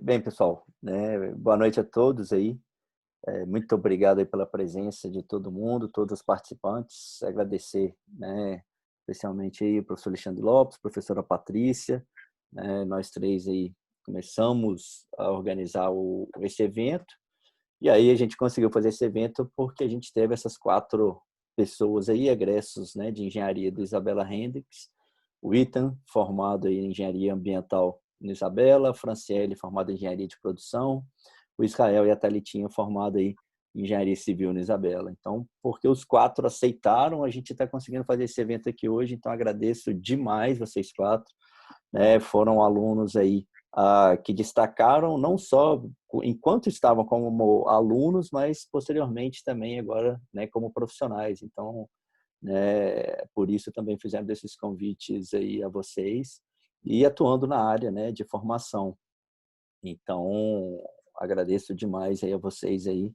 Bem, pessoal, né, boa noite a todos aí. Muito obrigado aí pela presença de todo mundo, todos os participantes. Agradecer, né, especialmente aí o professor Alexandre Lopes, professora Patrícia, né, nós três aí começamos a organizar esse evento. E aí a gente conseguiu fazer esse evento porque a gente teve essas 4 pessoas aí, egressos, né, de engenharia do Isabela Hendricks, o Ethan, formado aí em engenharia ambiental no Isabela, a Franciele, formada em engenharia de produção, o Israel e a Thalitinha, formada aí em engenharia civil no Isabela. Então, porque os 4 aceitaram, a gente está conseguindo fazer esse evento aqui hoje, então agradeço demais vocês 4, né, foram alunos aí que destacaram não só enquanto estavam como alunos, mas posteriormente também agora, né, como profissionais. Então, né, por isso também fizemos esses convites aí a vocês e atuando na área, né, de formação. Então, agradeço demais aí a vocês aí,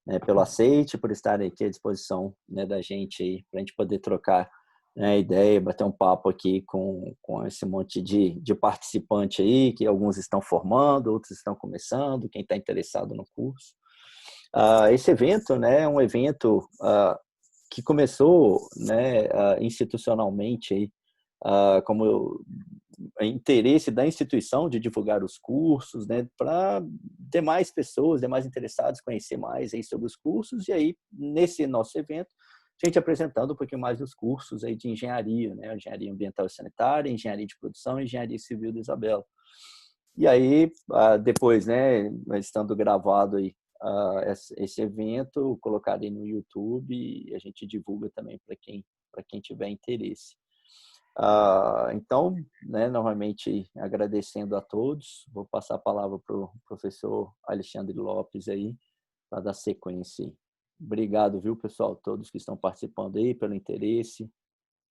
né, pelo aceite, por estarem aqui à disposição, né, da gente aí, para a gente poder trocar, né, ideia, bater um papo aqui com esse monte de participante aí, que alguns estão formando, outros estão começando, quem está interessado no curso. Esse evento, né, é um evento que começou, né, institucionalmente aí, como interesse da instituição de divulgar os cursos, né, para demais pessoas, demais interessados conhecer mais aí sobre os cursos. E aí, nesse nosso evento, a gente apresentando um pouquinho mais dos cursos aí de engenharia, né, engenharia ambiental e sanitária, engenharia de produção e engenharia civil da Isabela. E aí, depois, né, estando gravado aí esse evento, colocarei no YouTube e a gente divulga também para quem tiver interesse. Então, né, novamente agradecendo a todos, vou passar a palavra para o professor Alexandre Lopes aí, para dar sequência. Obrigado, viu, pessoal, todos que estão participando aí, pelo interesse.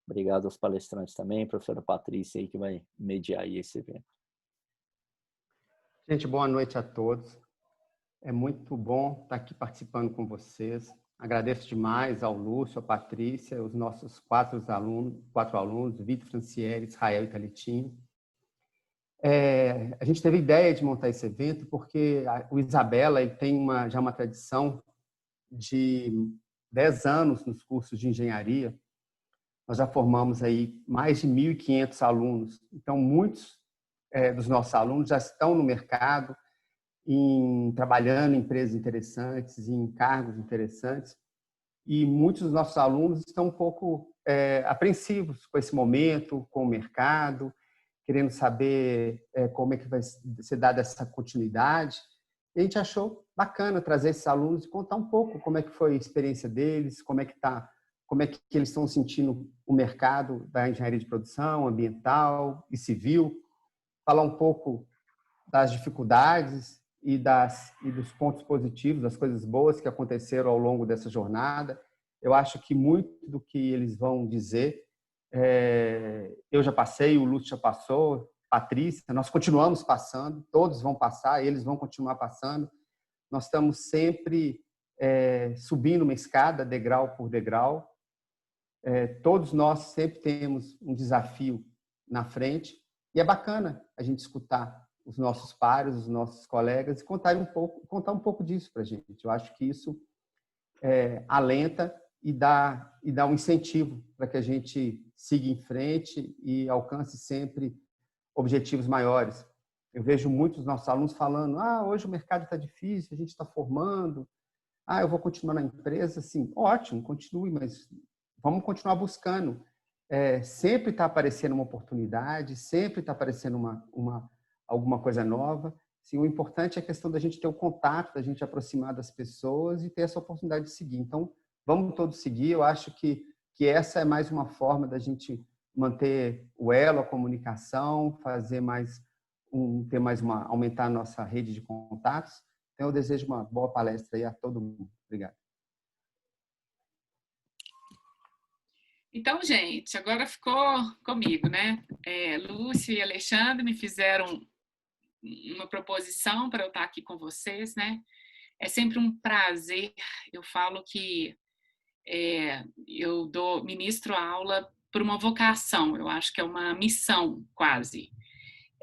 Obrigado aos palestrantes também, professora Patrícia aí, que vai mediar aí esse evento. Gente, boa noite a todos. É muito bom estar aqui participando com vocês. Agradeço demais ao Lúcio, à Patrícia, os nossos 4 alunos, Vitor, Franciele, Israel e Thalitinho. A gente teve a ideia de montar esse evento porque o Isabela ele tem já uma tradição de 10 anos nos cursos de engenharia. Nós já formamos aí mais de 1.500 alunos. Então, muitos dos nossos alunos já estão no mercado, trabalhando em empresas interessantes, em cargos interessantes. E muitos dos nossos alunos estão um pouco apreensivos com esse momento, com o mercado, querendo saber como é que vai ser dada essa continuidade. E a gente achou bacana trazer esses alunos e contar um pouco como é que foi a experiência deles, como é que eles estão sentindo o mercado da engenharia de produção, ambiental e civil, falar um pouco das dificuldades e dos pontos positivos, das coisas boas que aconteceram ao longo dessa jornada. Eu acho que muito do que eles vão dizer, eu já passei, o Lúcio já passou, Patrícia, nós continuamos passando, todos vão passar, eles vão continuar passando. Nós estamos sempre subindo uma escada, degrau por degrau. Todos nós sempre temos um desafio na frente e é bacana a gente escutar os nossos pares, os nossos colegas e contar um pouco disso para a gente. Eu acho que isso alenta e dá um incentivo para que a gente siga em frente e alcance sempre objetivos maiores. Eu vejo muitos dos nossos alunos falando: hoje o mercado está difícil, a gente está formando, eu vou continuar na empresa. Assim, ótimo, continue, mas vamos continuar buscando. Sempre está aparecendo uma oportunidade, sempre está aparecendo alguma coisa nova. Assim, o importante é a questão da gente ter o contato, da gente aproximar das pessoas e ter essa oportunidade de seguir. Então, vamos todos seguir. Eu acho que essa é mais uma forma da gente manter o elo, a comunicação, aumentar a nossa rede de contatos. Então, eu desejo uma boa palestra aí a todo mundo. Obrigado. Então, gente, agora ficou comigo, né? Lúcio e Alexandre me fizeram uma proposição para eu estar aqui com vocês, né? É sempre um prazer. Eu falo que eu ministro aula por uma vocação, eu acho que é uma missão quase.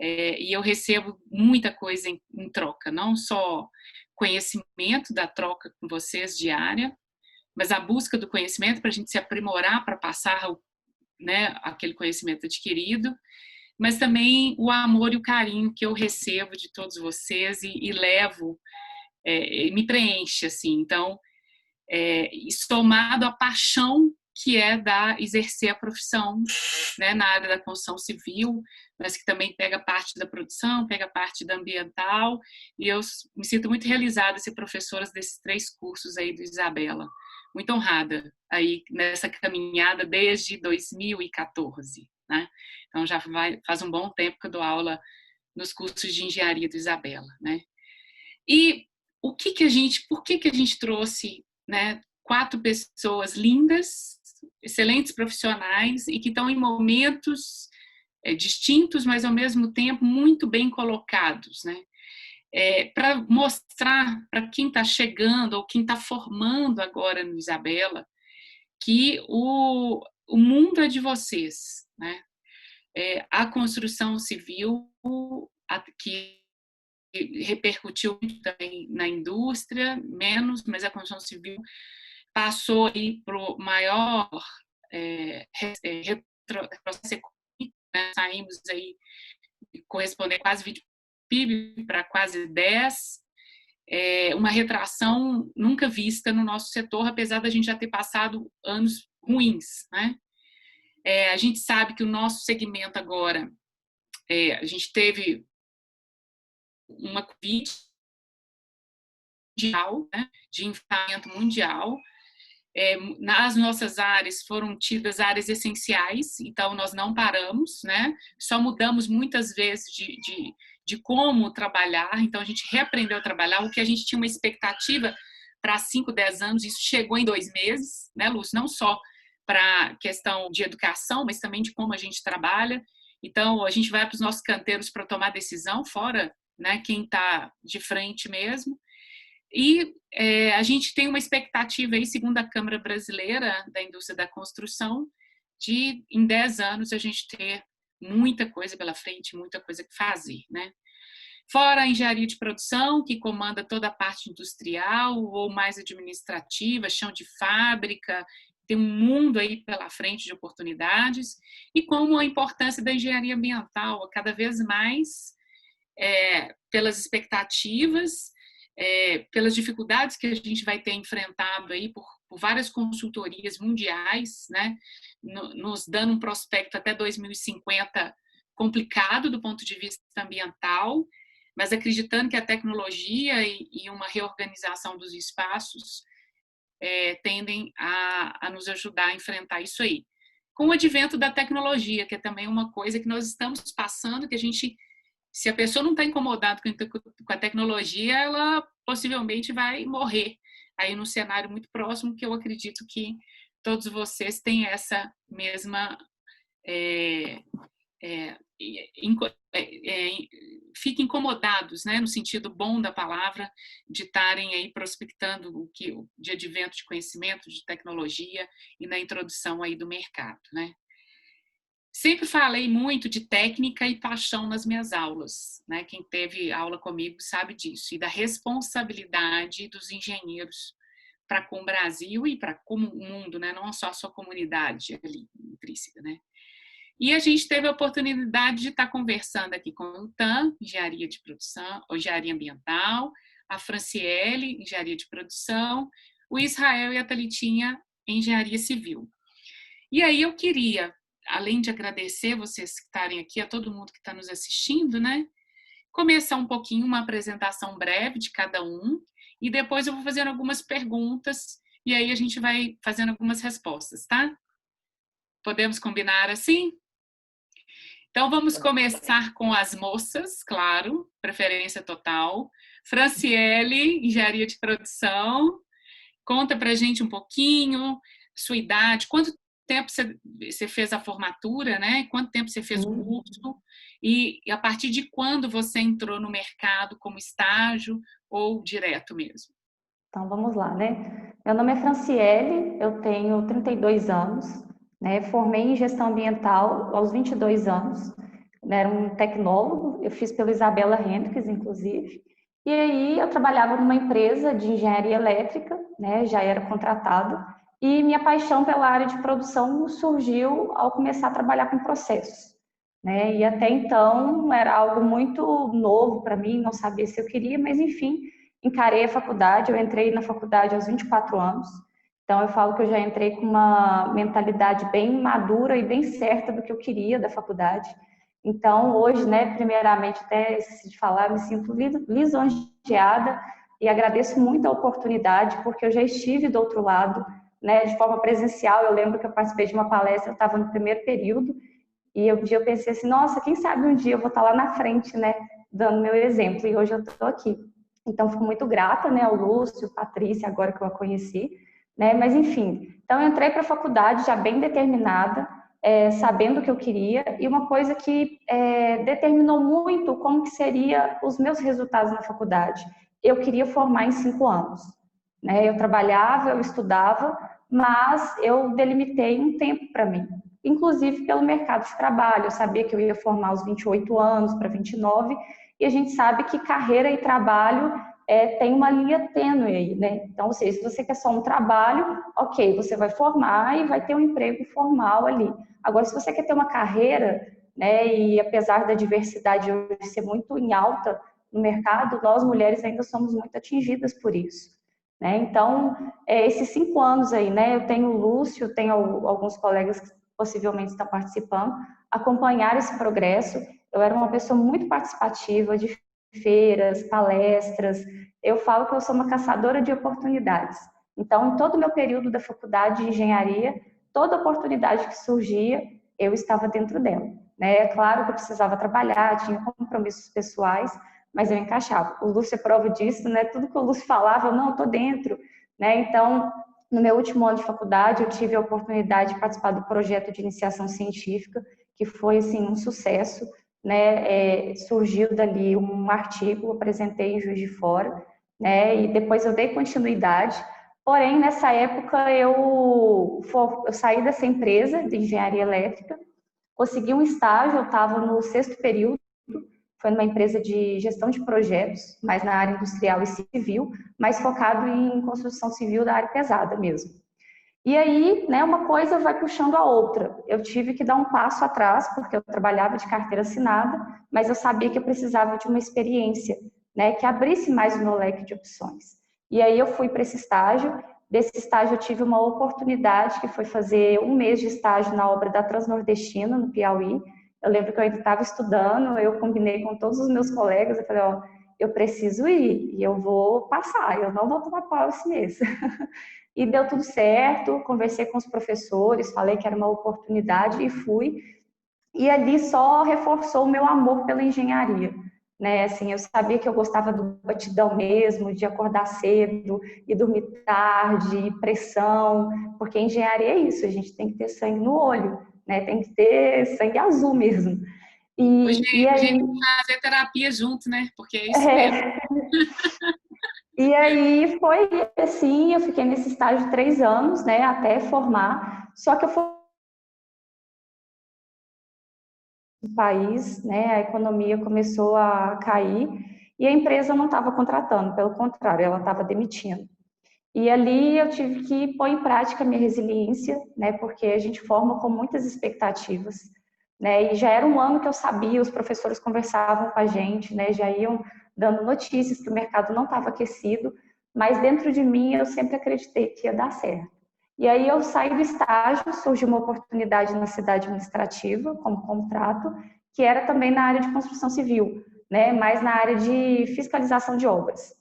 e eu recebo muita coisa em troca, não só conhecimento da troca com vocês diária, mas a busca do conhecimento para a gente se aprimorar para passar, né, aquele conhecimento adquirido, mas também o amor e o carinho que eu recebo de todos vocês e levo, me preenche, assim. Então, somado à paixão que é exercer a profissão, né, na área da construção civil, mas que também pega parte da produção, pega parte da ambiental, e eu me sinto muito realizada de ser professora desses 3 cursos aí do Isabela. Muito honrada aí nessa caminhada desde 2014, né? Então já faz um bom tempo que eu dou aula nos cursos de engenharia do Isabela, né? E por que a gente trouxe, né, 4 pessoas lindas, excelentes profissionais e que estão em momentos distintos, mas ao mesmo tempo muito bem colocados, né? Para mostrar para quem está chegando ou quem está formando agora no Isabela que o mundo é de vocês, né? A construção civil, que repercutiu também na indústria, menos, mas a construção civil passou aí para o maior retrocesso econômico, né? Saímos aí correspondendo quase 20 PIB para quase 10, uma retração nunca vista no nosso setor, apesar da gente já ter passado anos ruins, né? A gente sabe que o nosso segmento agora, a gente teve uma Covid mundial, né, de enfrentamento mundial. Nas nossas áreas foram tidas áreas essenciais, então nós não paramos, né? Só mudamos muitas vezes de como trabalhar, então a gente reaprendeu a trabalhar, o que a gente tinha uma expectativa para 5, 10 anos, isso chegou em 2 meses, né, Lúcio? Não só para questão de educação, mas também de como a gente trabalha. Então, a gente vai para os nossos canteiros para tomar decisão, fora, né, quem está de frente mesmo. E a gente tem uma expectativa, aí, segundo a Câmara Brasileira da Indústria da Construção, de em 10 anos a gente ter muita coisa pela frente, muita coisa que fazer, né? Fora a engenharia de produção, que comanda toda a parte industrial ou mais administrativa, chão de fábrica, tem um mundo aí pela frente de oportunidades, e como a importância da engenharia ambiental, cada vez mais, pelas expectativas, pelas dificuldades que a gente vai ter enfrentado aí por várias consultorias mundiais, né, nos dando um prospecto até 2050 complicado do ponto de vista ambiental, mas acreditando que a tecnologia e uma reorganização dos espaços tendem a nos ajudar a enfrentar isso aí. Com o advento da tecnologia, que é também uma coisa que nós estamos passando, que a gente, se a pessoa não está incomodada com a tecnologia, ela possivelmente vai morrer aí no cenário muito próximo, que eu acredito que todos vocês têm essa mesma fiquem incomodados, né, no sentido bom da palavra, de estarem aí prospectando de advento de conhecimento, de tecnologia e na introdução aí do mercado, né. Sempre falei muito de técnica e paixão nas minhas aulas, né, quem teve aula comigo sabe disso, e da responsabilidade dos engenheiros para com o Brasil e para com o mundo, né, não só a sua comunidade ali intrínseca, né. E a gente teve a oportunidade de estar conversando aqui com o TAM, Engenharia de Produção, ou Engenharia Ambiental, a Franciele, Engenharia de Produção, o Israel e a Thalitinha, Engenharia Civil. E aí eu queria, além de agradecer vocês que estarem aqui, a todo mundo que está nos assistindo, né, começar um pouquinho, uma apresentação breve de cada um, e depois eu vou fazendo algumas perguntas, e aí a gente vai fazendo algumas respostas, tá? Podemos combinar assim? Então, vamos começar com as moças, claro, preferência total. Franciele, Engenharia de Produção, conta pra gente um pouquinho, sua idade, quanto tempo você fez a formatura, né? Quanto tempo você fez o curso? E a partir de quando você entrou no mercado como estágio ou direto mesmo? Então, vamos lá, né? Meu nome é Franciele, eu tenho 32 anos, né? Formei em gestão ambiental aos 22 anos. né, era um tecnólogo, eu fiz pela Isabela Hendricks, inclusive, e aí eu trabalhava numa empresa de engenharia elétrica, né, já era contratado, e minha paixão pela área de produção surgiu ao começar a trabalhar com processos, né, e até então era algo muito novo para mim, não sabia se eu queria, mas enfim, encarei a faculdade, eu entrei na faculdade aos 24 anos, então eu falo que eu já entrei com uma mentalidade bem madura e bem certa do que eu queria da faculdade. Então, hoje, né, primeiramente, até esqueci de falar, me sinto lisonjeada e agradeço muito a oportunidade, porque eu já estive do outro lado, né, de forma presencial. Eu lembro que eu participei de uma palestra, eu estava no primeiro período, e um dia eu pensei assim, nossa, quem sabe um dia eu vou estar lá na frente, né, dando meu exemplo, e hoje eu estou aqui. Então, fico muito grata, né, ao Lúcio, Patrícia, agora que eu a conheci, né, mas enfim. Então, eu entrei para a faculdade já bem determinada, sabendo o que eu queria, e uma coisa que determinou muito como que seria os meus resultados na faculdade. Eu queria formar em 5 anos, né? Eu trabalhava, eu estudava, mas eu delimitei um tempo para mim, inclusive pelo mercado de trabalho. Eu sabia que eu ia formar aos 28 anos para 29, e a gente sabe que carreira e trabalho tem uma linha tênue aí, né? Então, ou seja, se você quer só um trabalho, ok, você vai formar e vai ter um emprego formal ali. Agora, se você quer ter uma carreira, né, e apesar da diversidade hoje ser muito em alta no mercado, nós mulheres ainda somos muito atingidas por isso, né? Então, esses 5 anos aí, né, eu tenho o Lúcio, tenho alguns colegas que possivelmente estão participando, acompanhar esse progresso. Eu era uma pessoa muito participativa, de feiras, palestras. Eu falo que eu sou uma caçadora de oportunidades. Então, em todo o meu período da faculdade de engenharia, toda oportunidade que surgia, eu estava dentro dela, né? É claro que eu precisava trabalhar, tinha compromissos pessoais, mas eu encaixava. O Lúcio é prova disso, né? Tudo que o Lúcio falava, eu não, estou dentro, né? Então, no meu último ano de faculdade, eu tive a oportunidade de participar do projeto de iniciação científica, que foi, assim, um sucesso, né? Surgiu dali um artigo, apresentei em Juiz de Fora, né? E depois eu dei continuidade. Porém, nessa época, eu saí dessa empresa de engenharia elétrica, consegui um estágio, eu estava no 6º período, foi numa empresa de gestão de projetos, mais na área industrial e civil, mais focado em construção civil da área pesada mesmo. E aí, né, uma coisa vai puxando a outra. Eu tive que dar um passo atrás, porque eu trabalhava de carteira assinada, mas eu sabia que eu precisava de uma experiência, né, que abrisse mais o meu leque de opções. E aí eu fui para esse estágio. Desse estágio eu tive uma oportunidade, que foi fazer 1 mês de estágio na obra da Transnordestina, no Piauí. Eu lembro que eu ainda estava estudando, eu combinei com todos os meus colegas, eu falei, ó, eu preciso ir, e eu vou passar, eu não vou tomar pau esse mês. E deu tudo certo, conversei com os professores, falei que era uma oportunidade e fui. E ali só reforçou o meu amor pela engenharia, né? Assim, eu sabia que eu gostava do batidão mesmo, de acordar cedo e dormir tarde, pressão, porque engenharia é isso, a gente tem que ter sangue no olho, né? Tem que ter sangue azul mesmo. E A aí, gente fazer terapia junto, né? Porque é isso mesmo. é, e aí foi assim, eu fiquei nesse estágio 3 anos, né, até formar. Só que eu fui no país, né, a economia começou a cair e a empresa não estava contratando, pelo contrário, ela estava demitindo. E ali eu tive que pôr em prática a minha resiliência, né, porque a gente forma com muitas expectativas, né, e já era um ano que eu sabia, os professores conversavam com a gente, né, já iam dando notícias que o mercado não estava aquecido, mas dentro de mim eu sempre acreditei que ia dar certo. E aí eu saí do estágio, surgiu uma oportunidade na cidade administrativa, como contrato, que era também na área de construção civil, né, mais na área de fiscalização de obras.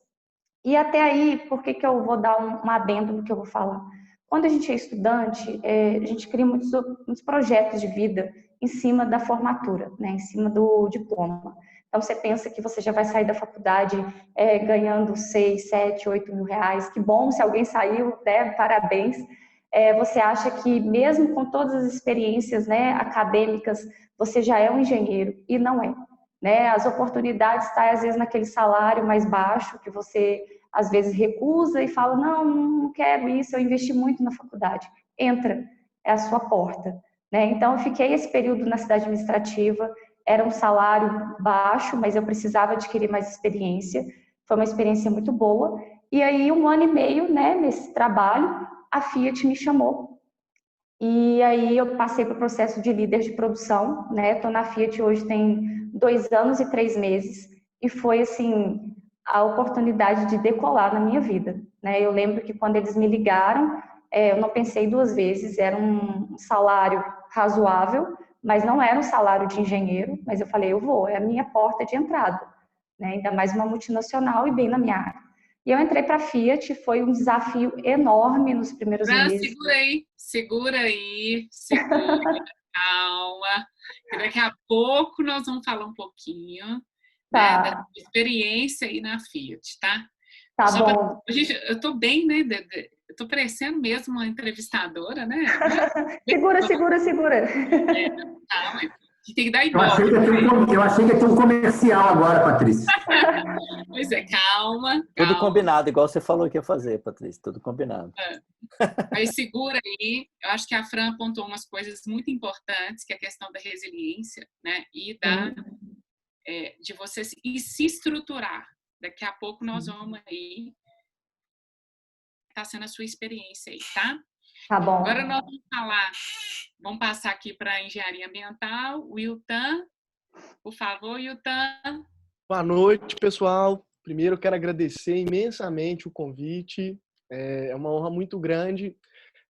E até aí, por que eu vou dar um adendo no que eu vou falar? Quando a gente é estudante, a gente cria muitos projetos de vida em cima da formatura, né, em cima do diploma. Então, você pensa que você já vai sair da faculdade ganhando 6, 7, 8 mil reais. Que bom, se alguém saiu, né, parabéns. Você acha que mesmo com todas as experiências, né, acadêmicas, você já é um engenheiro, e não é. Né? As oportunidades estão, às vezes, naquele salário mais baixo, que você, às vezes, recusa e fala, não, não quero isso, eu investi muito na faculdade. Entra, é a sua porta. Né? Então, eu fiquei esse período na cidade administrativa, era um salário baixo, mas eu precisava adquirir mais experiência. Foi uma experiência muito boa. E aí, 1 ano e meio, né, nesse trabalho, a Fiat me chamou. E aí eu passei para o processo de líder de produção, né? Estou na Fiat hoje tem 2 anos e 3 meses. E foi, assim, a oportunidade de decolar na minha vida, né? Eu lembro que quando eles me ligaram, eu não pensei 2 vezes, era um salário razoável, mas não era um salário de engenheiro, mas eu falei, eu vou, é a minha porta de entrada, né? Ainda mais uma multinacional e bem na minha área. E eu entrei para a Fiat, foi um desafio enorme nos primeiros Fran, meses. segura aí, calma, que daqui a pouco nós vamos falar um pouquinho, né, da Tá, experiência aí na Fiat, tá? tá Só pra, bom. gente, eu tô bem, né? Eu tô parecendo mesmo uma entrevistadora, né? Segura, segura, segura. Calma, tem que dar Eu achei ibope. que eu achei que ia ter um comercial agora, Patrícia. Pois é, calma, Tudo calma. combinado, igual você falou que ia fazer, Patrícia. Tudo combinado. Mas segura aí. Eu acho que a Fran apontou umas coisas muito importantes, que é a questão da resiliência, né? E de você se estruturar. Daqui a pouco nós vamos aí. Está sendo a sua experiência aí, tá? Tá bom. Agora nós vamos passar aqui para a engenharia ambiental. O Wiltan, por favor, Wiltan. Boa noite, pessoal. Primeiro, eu quero agradecer imensamente o convite. É uma honra muito grande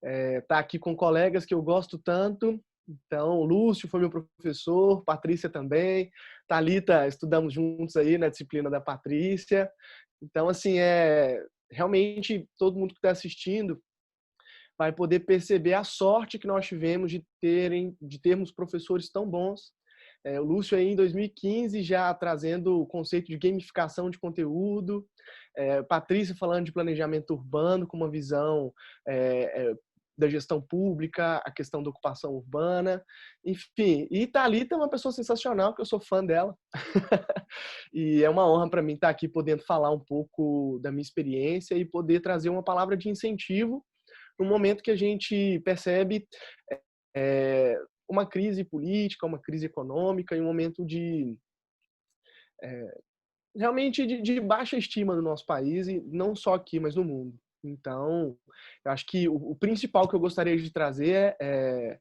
estar aqui com colegas que eu gosto tanto. Então, o Lúcio foi meu professor, Patrícia também, Thalita, estudamos juntos aí na disciplina da Patrícia. Então, assim, realmente todo mundo que está assistindo vai poder perceber a sorte que nós tivemos de termos professores tão bons. O Lúcio aí em 2015 já trazendo o conceito de gamificação de conteúdo, Patrícia falando de planejamento urbano com uma visão da gestão pública, a questão da ocupação urbana, enfim. E Thalita é uma pessoa sensacional, que eu sou fã dela. E é uma honra para mim estar aqui podendo falar um pouco da minha experiência e poder trazer uma palavra de incentivo no momento que a gente percebe uma crise política, uma crise econômica e um momento de realmente de baixa estima do nosso país, e não só aqui, mas no mundo. Então, eu acho que o principal que eu gostaria de trazer é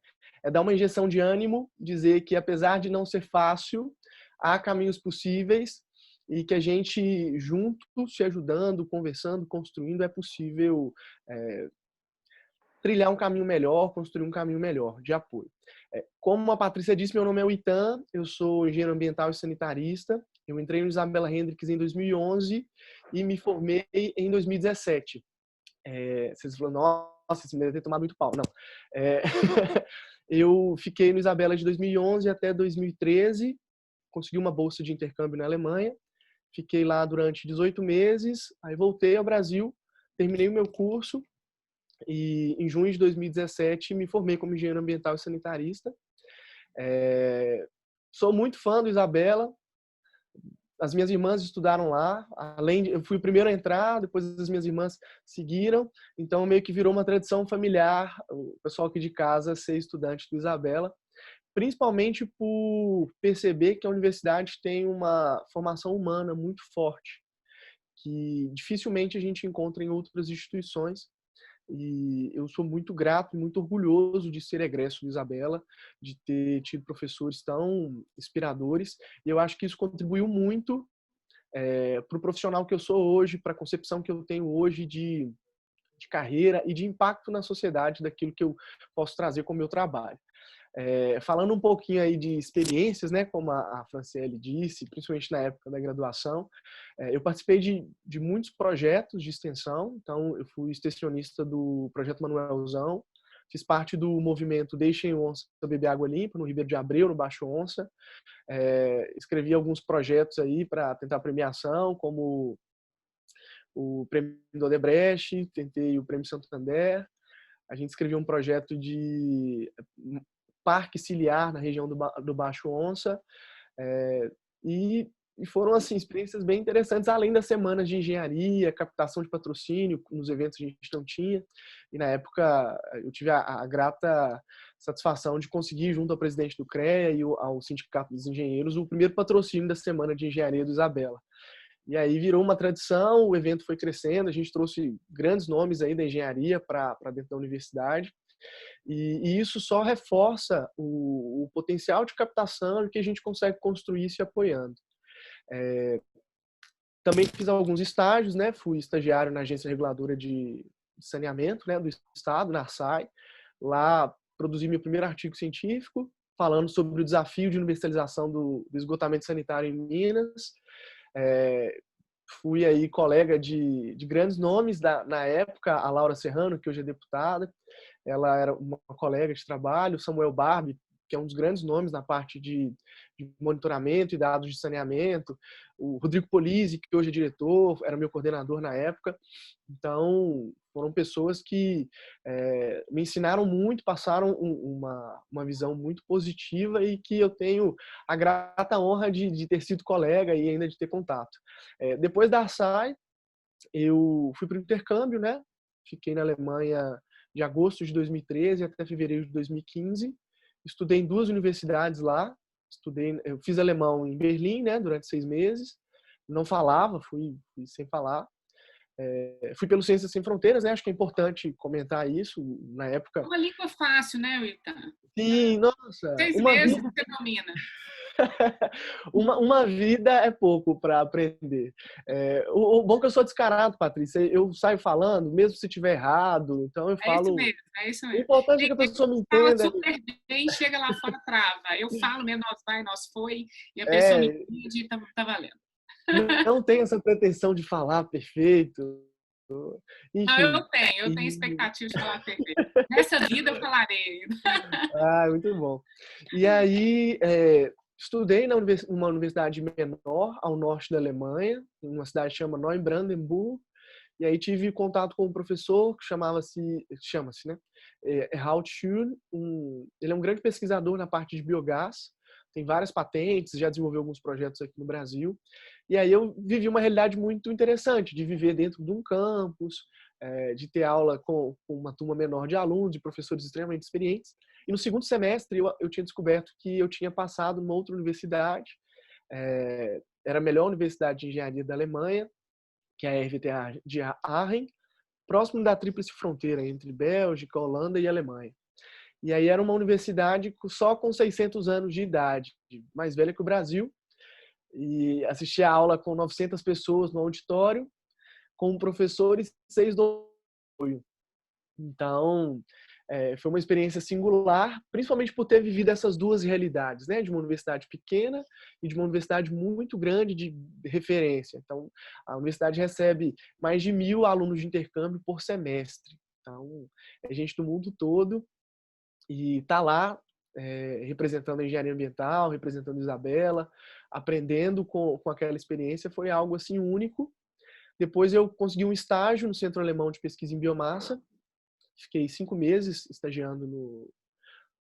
dar uma injeção de ânimo, dizer que apesar de não ser fácil, há caminhos possíveis e que a gente junto, se ajudando, conversando, construindo, é possível trilhar um caminho melhor, construir um caminho melhor de apoio. Como a Patrícia disse, meu nome é Witan, eu sou engenheiro ambiental e sanitarista. Eu entrei no Isabela Hendricks em 2011 e me formei em 2017. Vocês falam, nossa, você deve ter tomado muito pau. Não. Eu fiquei no Isabela de 2011 até 2013, consegui uma bolsa de intercâmbio na Alemanha, fiquei lá durante 18 meses, aí voltei ao Brasil, terminei o meu curso e em junho de 2017 me formei como engenheiro ambiental e sanitarista. Sou muito fã do Isabela. As minhas irmãs estudaram lá, eu fui o primeiro a entrar, depois as minhas irmãs seguiram, então meio que virou uma tradição familiar, o pessoal aqui de casa ser estudante do Isabela, principalmente por perceber que a universidade tem uma formação humana muito forte, que dificilmente a gente encontra em outras instituições. E eu sou muito grato e muito orgulhoso de ser egresso do Isabela, de ter tido professores tão inspiradores. E eu acho que isso contribuiu muito para o profissional que eu sou hoje, para a concepção que eu tenho hoje de carreira e de impacto na sociedade daquilo que eu posso trazer com o meu trabalho. Falando um pouquinho aí de experiências, né, como a Franciele disse, principalmente na época da graduação, eu participei de muitos projetos de extensão. Então, eu fui extensionista do Projeto Manuelzão, fiz parte do movimento Deixem o Onça Beber Água Limpa, no Ribeiro de Abreu, no Baixo Onça. Escrevi alguns projetos aí para tentar premiação, como o Prêmio do Odebrecht, tentei o Prêmio Santander. A gente escreveu um projeto de parque ciliar na região do Baixo Onça. E E foram, assim, experiências bem interessantes, além das semanas de engenharia, captação de patrocínio, nos eventos que a gente não tinha. E, na época, eu tive a grata satisfação de conseguir, junto ao presidente do CREA e ao Sindicato dos Engenheiros, o primeiro patrocínio da Semana de Engenharia do Isabela. E aí virou uma tradição, o evento foi crescendo, a gente trouxe grandes nomes aí da engenharia para dentro da universidade. E isso só reforça o potencial de captação que a gente consegue construir se apoiando. Também fiz alguns estágios, né? Fui estagiário na Agência Reguladora de Saneamento, né, do Estado, na ARSAE. Lá produzi meu primeiro artigo científico falando sobre o desafio de universalização do esgotamento sanitário em Minas. Fui aí colega de grandes nomes na época, a Laura Serrano, que hoje é deputada. Ela era uma colega de trabalho, Samuel Barbie, que é um dos grandes nomes na parte de monitoramento e dados de saneamento, o Rodrigo Polizzi, que hoje é diretor, era meu coordenador na época. Então, foram pessoas que me ensinaram muito, passaram uma visão muito positiva e que eu tenho a grata honra de ter sido colega e ainda de ter contato. Depois da ARSAE, eu fui para o intercâmbio, né? Fiquei na Alemanha de agosto de 2013 até fevereiro de 2015. Estudei em 2 universidades lá. Eu fiz alemão em Berlim, né, durante 6 meses. Não falava, fui sem falar. Fui pelo Ciências Sem Fronteiras, né? Acho que é importante comentar isso. Na época. Uma língua fácil, né, Wilton? Sim, nossa. 6 meses você domina. Uma vida é pouco para aprender. O bom é que eu sou descarado, Patrícia. Eu saio falando, mesmo se estiver errado. Então eu falo. É isso mesmo. O importante é que a pessoa me Fala entenda. super bem, chega lá fora, trava. Eu falo mesmo, nós vai, nós foi, e a pessoa me entende e tá valendo. Não tenho essa pretensão de falar perfeito. Enfim. Não, eu tenho expectativa de falar perfeito. Nessa vida eu falarei. Muito bom. E aí, estudei numa universidade menor, ao norte da Alemanha, uma cidade que chama Neubrandenburg. E aí tive contato com um professor que chama-se, né? Erhard Schül. Ele é um grande pesquisador na parte de biogás. Tem várias patentes, já desenvolveu alguns projetos aqui no Brasil. E aí eu vivi uma realidade muito interessante, de viver dentro de um campus, de ter aula com uma turma menor de alunos, de professores extremamente experientes. E no segundo semestre eu tinha descoberto que eu tinha passado numa outra universidade, era a melhor universidade de engenharia da Alemanha, que é a RWTH de Aachen, próximo da tríplice fronteira entre Bélgica, Holanda e Alemanha. E aí era uma universidade só com 600 anos de idade, mais velha que o Brasil. E assisti a aula com 900 pessoas no auditório, com um professor e 6 do apoio. Então, foi uma experiência singular, principalmente por ter vivido essas duas realidades, né? De uma universidade pequena e de uma universidade muito grande de referência. Então, a universidade recebe mais de 1.000 alunos de intercâmbio por semestre. Então, é gente do mundo todo e está lá representando a engenharia ambiental, representando a Isabela, aprendendo com aquela experiência, foi algo assim único. Depois eu consegui um estágio no Centro Alemão de Pesquisa em Biomassa. Fiquei 5 meses estagiando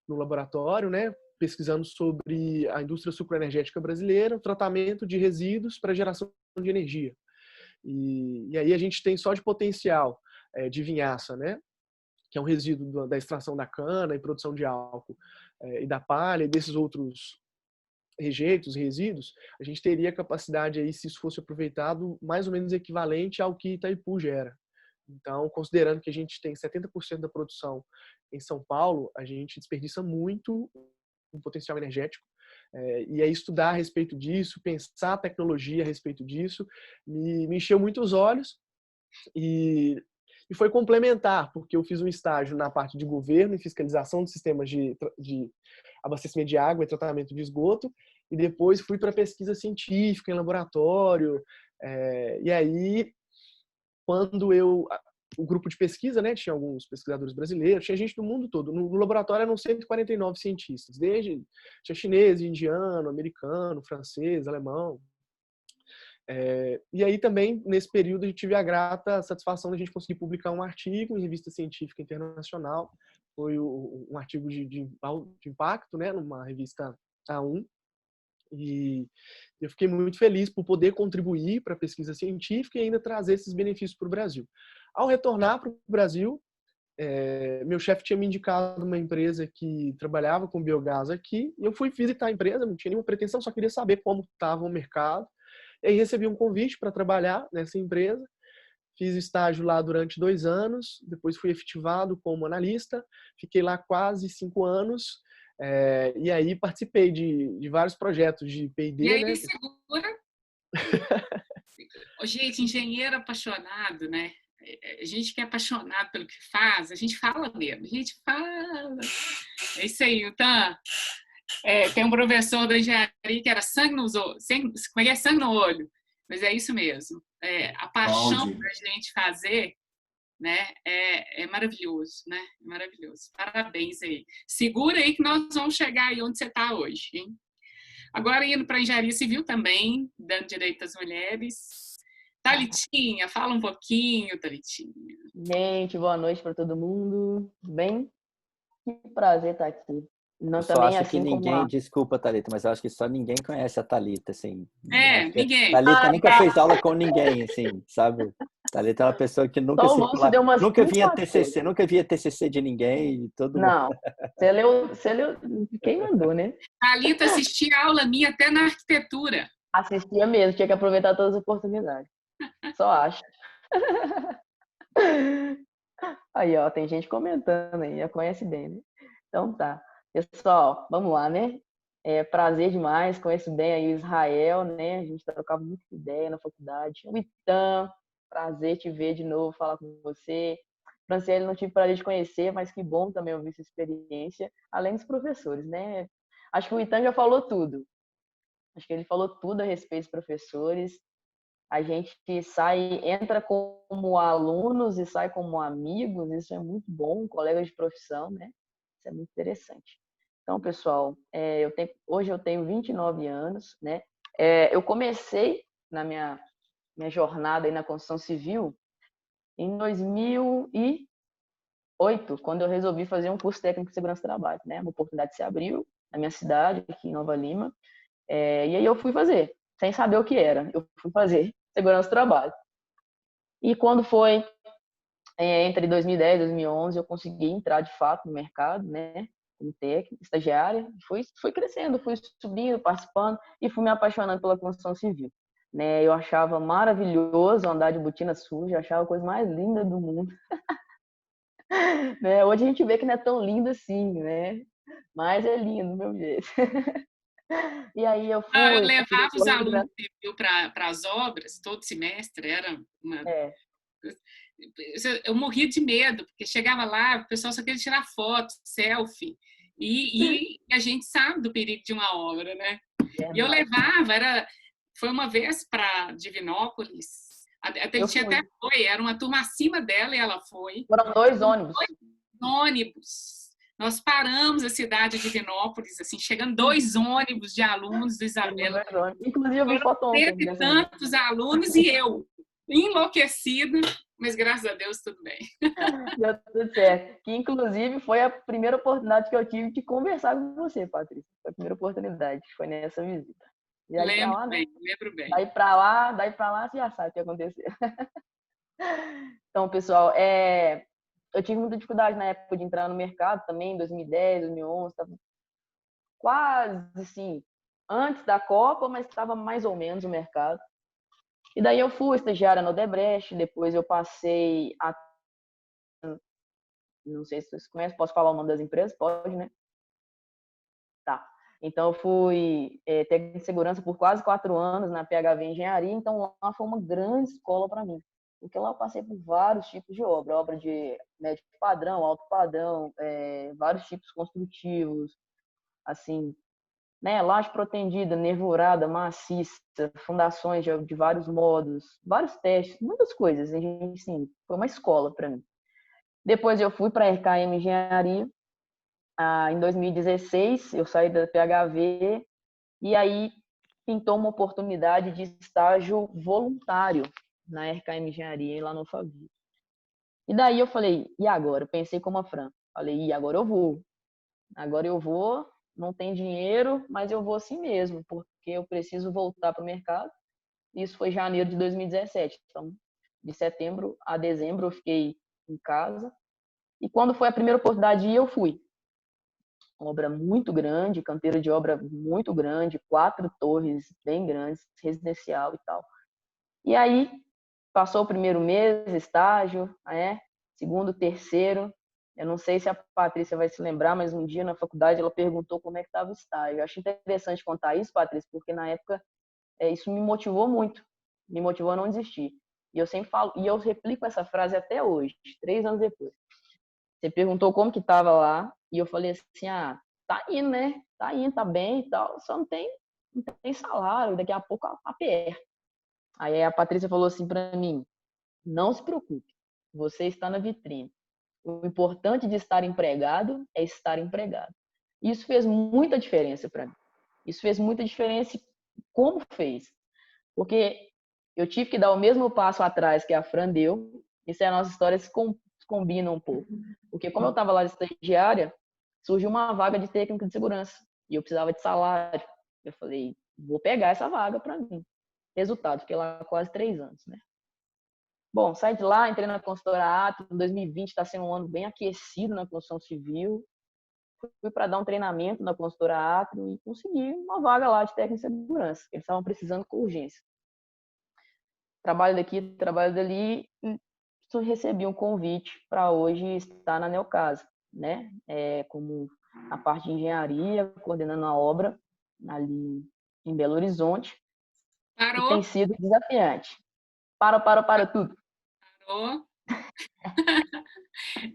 no laboratório, né, pesquisando sobre a indústria sucroenergética brasileira, o tratamento de resíduos para geração de energia. E aí a gente tem só de potencial de vinhaça, né, que é um resíduo da extração da cana e produção de álcool, e da palha e desses outros rejeitos, resíduos, a gente teria capacidade aí, se isso fosse aproveitado, mais ou menos equivalente ao que Itaipu gera. Então, considerando que a gente tem 70% da produção em São Paulo, a gente desperdiça muito o potencial energético. E aí estudar a respeito disso, pensar a tecnologia a respeito disso, me encheu muito os olhos. E foi complementar, porque eu fiz um estágio na parte de governo e fiscalização de sistemas de abastecimento de água e tratamento de esgoto, e depois fui para pesquisa científica em laboratório. E aí, quando o grupo de pesquisa, né, tinha alguns pesquisadores brasileiros, tinha gente do mundo todo. No laboratório eram 149 cientistas, tinha chinês, indiano, americano, francês, alemão. E aí também, nesse período, eu tive a grata satisfação de a gente conseguir publicar um artigo em revista científica internacional. Foi um artigo de impacto, né, numa revista A1. E eu fiquei muito feliz por poder contribuir para a pesquisa científica e ainda trazer esses benefícios para o Brasil. Ao retornar para o Brasil, meu chefe tinha me indicado uma empresa que trabalhava com biogás aqui, e eu fui visitar a empresa, não tinha nenhuma pretensão, só queria saber como estava o mercado. E aí recebi um convite para trabalhar nessa empresa, fiz estágio lá durante 2 anos, depois fui efetivado como analista, fiquei lá quase 5 anos, e aí participei de vários projetos de E P&D, aí, né? segura. Ô, gente, engenheiro apaixonado, né? A gente que é apaixonado pelo que faz, a gente fala mesmo, a gente fala. É isso aí, então, tem um professor da engenharia que era sangue nos olhos, como é sangue no olho, mas é isso mesmo. A paixão Cláudio. da gente fazer, né, é maravilhoso, né? É maravilhoso. Parabéns aí. Segura aí que nós vamos chegar aí onde você está hoje, hein? Agora, indo para a engenharia civil também, dando direito às mulheres. Thalitinha, fala um pouquinho, Thalitinha. Gente, boa noite para todo mundo. Tudo bem? Que prazer estar aqui. Eu Não só também acho que assim como ninguém, a... desculpa, Thalita, mas eu acho que só ninguém conhece a Thalita, assim. Acho que a Ninguém. Thalita Ah, nunca tá. fez aula com ninguém, assim, sabe? Thalita é uma pessoa que nunca Só o Lúcio circula, deu umas nunca 5 vinha matérias. TCC, nunca via TCC de ninguém, e todo mundo. Não, você leu, quem mandou, né? Thalita assistia a aula minha até na arquitetura. Assistia mesmo, tinha que aproveitar todas as oportunidades. Só acho. Aí, ó, tem gente comentando aí, já conhece bem, né? Então tá. Pessoal, vamos lá, né? Prazer demais, conheço bem aí o Israel, né? A gente trocava muita ideia na faculdade. O Itan, prazer te ver de novo, falar com você. Franciele, não tive prazer de conhecer, mas que bom também ouvir sua experiência, além dos professores, né? Acho que o Itan já falou tudo. Acho que ele falou tudo a respeito dos professores. A gente entra como alunos e sai como amigos, isso é muito bom, colegas de profissão, né? Isso é muito interessante. Então, pessoal, hoje eu tenho 29 anos, né? Eu comecei na minha jornada aí na construção civil em 2008, quando eu resolvi fazer um curso técnico de segurança do trabalho, né? Uma oportunidade se abriu na minha cidade, aqui em Nova Lima, e aí eu fui fazer, sem saber o que era. Eu fui fazer segurança do trabalho. E quando foi entre 2010 e 2011, eu consegui entrar de fato no mercado, né? Como técnico, estagiária. Fui crescendo, fui subindo, participando e fui me apaixonando pela construção civil. Né? Eu achava maravilhoso andar de botina suja, achava a coisa mais linda do mundo. Né? Hoje a gente vê que não é tão lindo assim, né? Mas é lindo do meu jeito. E aí eu Eu fui levava os alunos grande. para as obras todo semestre, era uma. É, Eu morria de medo, porque chegava lá, o pessoal só queria tirar foto, selfie, e a gente sabe do perigo de uma obra, né? E eu verdade. levava, foi uma vez para Divinópolis, a Eu Telitinha fui. até foi, era uma turma acima dela e ela foi. Foram 2 ônibus. 2 ônibus. Nós paramos a cidade de Divinópolis, assim, chegando 2 ônibus de alunos do Isabela. Inclusive, eu vi Foram foto ontem. 100 e tantos alunos e eu, enlouquecida, mas graças a Deus tudo bem. Deu tudo certo. Que, inclusive, foi a primeira oportunidade que eu tive de conversar com você, Patrícia. Foi a primeira oportunidade, foi nessa visita. E aí pra lá, né? Lembro bem. Daí pra lá, você já sabe o que aconteceu. Então, pessoal, eu tive muita dificuldade na época de entrar no mercado também, em 2010, 2011, estava quase, assim, antes da Copa, mas estava mais ou menos o mercado. E daí eu fui estagiária no Odebrecht, depois eu passei não sei se vocês conhecem, posso falar o nome das empresas? Pode, né? Tá. Então, eu fui técnico de segurança por quase 4 anos na PHV Engenharia, então lá foi uma grande escola para mim. Porque lá eu passei por vários tipos de obra de médio padrão, alto padrão, vários tipos construtivos, assim, né? Laje protendida, nervurada, maciça, fundações de vários modos, vários testes, muitas coisas. A gente, sim, foi uma escola para mim. Depois eu fui para a RKM Engenharia. Em 2016, eu saí da PHV e aí pintou uma oportunidade de estágio voluntário na RKM Engenharia, lá no Alphaville. E daí eu falei, e agora? Eu pensei como a Fran. Falei, e agora eu vou. Agora eu vou, não tem dinheiro, mas eu vou assim mesmo, porque eu preciso voltar para o mercado. Isso foi em janeiro de 2017. Então, de setembro a dezembro eu fiquei em casa. E quando foi a primeira oportunidade de ir, eu fui. Obra muito grande, canteiro de obra muito grande, 4 torres bem grandes, residencial e tal. E aí, passou o primeiro mês, estágio, segundo, terceiro. Eu não sei se a Patrícia vai se lembrar, mas um dia na faculdade ela perguntou como é que estava o estágio. Eu acho interessante contar isso, Patrícia, porque na época isso me motivou muito, me motivou a não desistir. E eu sempre falo, e eu replico essa frase até hoje, 3 anos depois. Você perguntou como que estava lá, e eu falei assim, tá indo, né? Tá indo, tá bem e tal, só não tem salário, daqui a pouco aperta. Aí a Patrícia falou assim para mim, não se preocupe, você está na vitrine. O importante de estar empregado é estar empregado. Isso fez muita diferença para mim. Isso fez muita diferença como fez. Porque eu tive que dar o mesmo passo atrás que a Fran deu. Isso é a nossa história se combina um pouco. Porque como eu estava lá de estagiária, surgiu uma vaga de técnico de segurança. E eu precisava de salário. Eu falei, vou pegar essa vaga para mim. Resultado, fiquei lá quase 3 anos, né? Bom, saí de lá, entrei na consultora Atro. 2020 está sendo um ano bem aquecido na construção civil. Fui para dar um treinamento na consultora Atro e consegui uma vaga lá de técnico de segurança. Eles estavam precisando com urgência. Trabalho daqui, trabalho dali. Recebi um convite para hoje estar na Neocasa, né? Como a parte de engenharia, coordenando a obra ali em Belo Horizonte. Parou? E tem sido desafiante. Para tudo. Parou.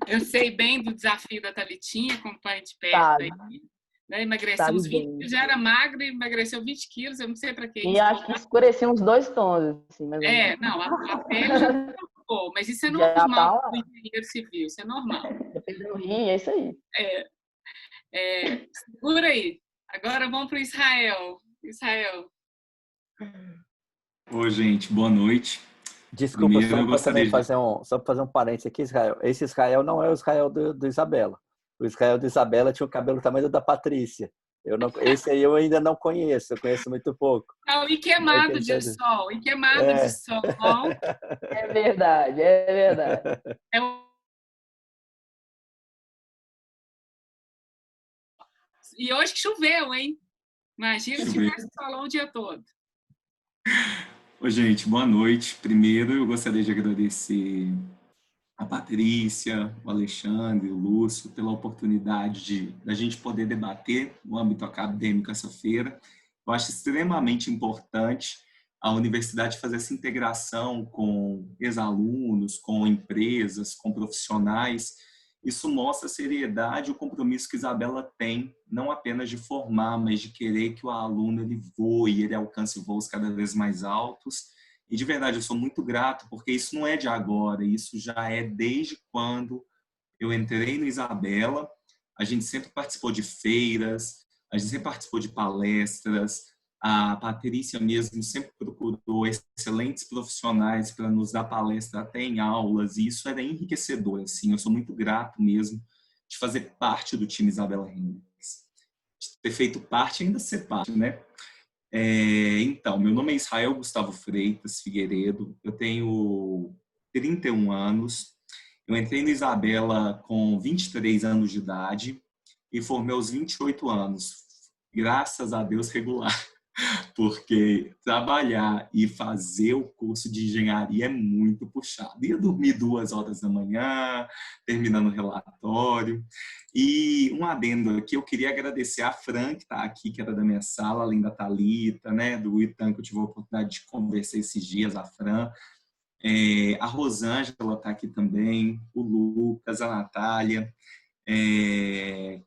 Eu sei bem do desafio da Thalitinha, acompanho de perto aí. Né? Emagreceu uns 20 quilos, já era magro e emagreceu 20 quilos, eu não sei para que isso. E acho que escureceu uns 2 tons. Assim, mais ou menos. Não, a pele já ficou, mas isso é normal no engenheiro civil, isso é normal. Depende do rim, é isso aí. Segura aí. Agora vamos para o Israel. Israel. Oi, gente, boa noite. Desculpa, só para fazer um parênteses aqui, Israel. Esse Israel não é o Israel do Isabela. O Israel do Isabela tinha o cabelo do tamanho da Patrícia. Esse aí eu ainda não conheço, eu conheço muito pouco. E queimado de sol, de sol. É verdade, é verdade. E hoje que choveu, hein? Imagina se tivesse solão o dia todo. Oi, gente, boa noite. Primeiro, eu gostaria de agradecer a Patrícia, o Alexandre, o Lúcio, pela oportunidade da gente poder debater no âmbito acadêmico essa feira. Eu acho extremamente importante a universidade fazer essa integração com ex-alunos, com empresas, com profissionais. Isso mostra a seriedade e o compromisso que Isabela tem, não apenas de formar, mas de querer que o aluno ele voe, ele alcance voos cada vez mais altos. E de verdade, eu sou muito grato, porque isso não é de agora, isso já é desde quando eu entrei no Isabela. A gente sempre participou de feiras, a gente sempre participou de palestras, a Patrícia mesmo sempre procurou excelentes profissionais para nos dar palestra até em aulas, e isso era enriquecedor, assim. Eu sou muito grato mesmo de fazer parte do time Isabela Hendricks. De ter feito parte e ainda ser parte, né? Então, meu nome é Israel Gustavo Freitas Figueiredo, eu tenho 31 anos, eu entrei no Isabela com 23 anos de idade e formei aos 28 anos, graças a Deus regular, porque trabalhar e fazer o curso de engenharia é muito puxado. Ia dormir 2 horas da manhã, terminando o relatório. E um adendo aqui, eu queria agradecer a Fran, que está aqui, que era da minha sala, além da Thalita, né, do Itan, que eu tive a oportunidade de conversar esses dias, a Fran. A Rosângela está aqui também, o Lucas, a Natália,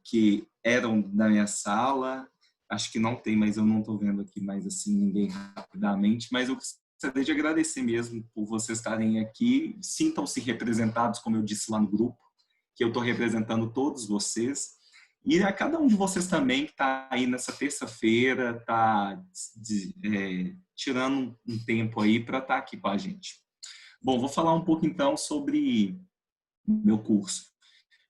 que eram da minha sala. Acho que não tem, mas eu não estou vendo aqui mais assim ninguém rapidamente. Mas eu gostaria de agradecer mesmo por vocês estarem aqui. Sintam-se representados, como eu disse lá no grupo, que eu estou representando todos vocês. E a cada um de vocês também que está aí nessa terça-feira, está tirando um tempo aí para estar aqui com a gente. Bom, vou falar um pouco então sobre meu curso.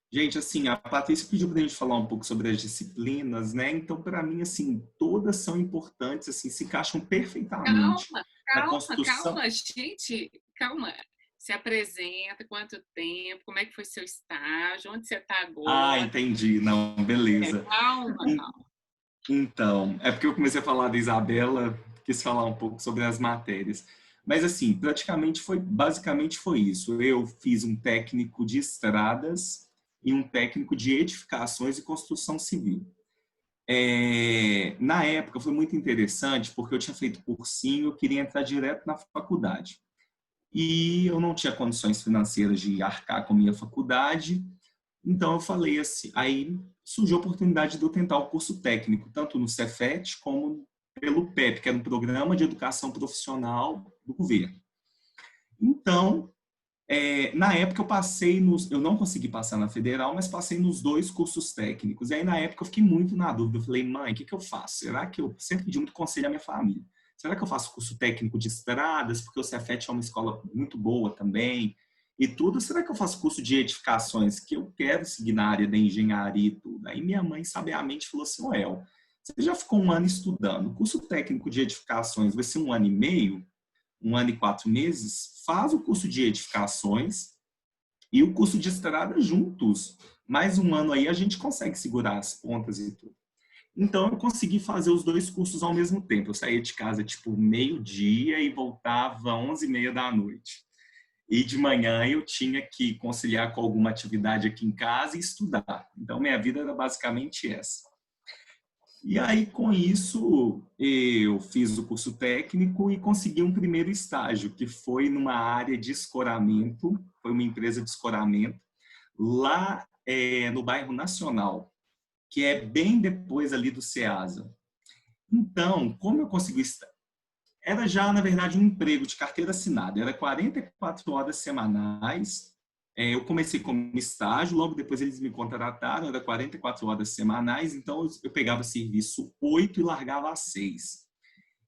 Gente, assim, a Patrícia pediu para a gente falar um pouco sobre as disciplinas, né? Então, para mim, assim, todas são importantes, assim, se encaixam perfeitamente Calma, na calma, construção. calma, gente, calma. Se apresenta, quanto tempo, como é que foi seu estágio, onde você está Ah, agora? entendi. Não, beleza. Calma, En- calma. Então, é porque eu comecei a falar da Isabela, quis falar um pouco sobre as matérias. Mas, assim, basicamente foi isso. Eu fiz um técnico de estradas e um técnico de edificações e construção civil. Na época foi muito interessante porque eu tinha feito cursinho, eu queria entrar direto na faculdade. E eu não tinha condições financeiras de arcar com a minha faculdade, então eu falei assim, aí surgiu a oportunidade de eu tentar o curso técnico, tanto no Cefet como pelo PEP, que era um programa de educação profissional do governo. Então, na época eu não consegui passar na federal, mas passei nos 2 cursos técnicos. E aí na época eu fiquei muito na dúvida. Eu falei, mãe, o que eu faço? Será que eu sempre pedi muito conselho à minha família? Será que eu faço curso técnico de estradas? Porque o Cefet é uma escola muito boa também. E tudo. Será que eu faço curso de edificações? Que eu quero seguir na área da engenharia e tudo. Aí minha mãe sabiamente falou assim, Noel, você já ficou 1 ano estudando. O curso técnico de edificações vai ser 1 ano e meio? 1 ano e 4 meses, faz o curso de edificações e o curso de estrada juntos. Mais 1 ano aí a gente consegue segurar as pontas e tudo. Então eu consegui fazer os 2 cursos ao mesmo tempo. Eu saía de casa tipo 12:00 e voltava 11:30 da noite. E de manhã eu tinha que conciliar com alguma atividade aqui em casa e estudar. Então minha vida era basicamente essa. E aí, com isso, eu fiz o curso técnico e consegui um primeiro estágio, que foi numa área de escoramento, foi uma empresa de escoramento, lá no bairro Nacional, que é bem depois ali do Ceasa. Então, como eu consegui... Era já, na verdade, um emprego de carteira assinada, era 44 horas semanais. Eu comecei como estágio, logo depois eles me contrataram, era 44 horas semanais, então eu pegava serviço 8 e largava às 6.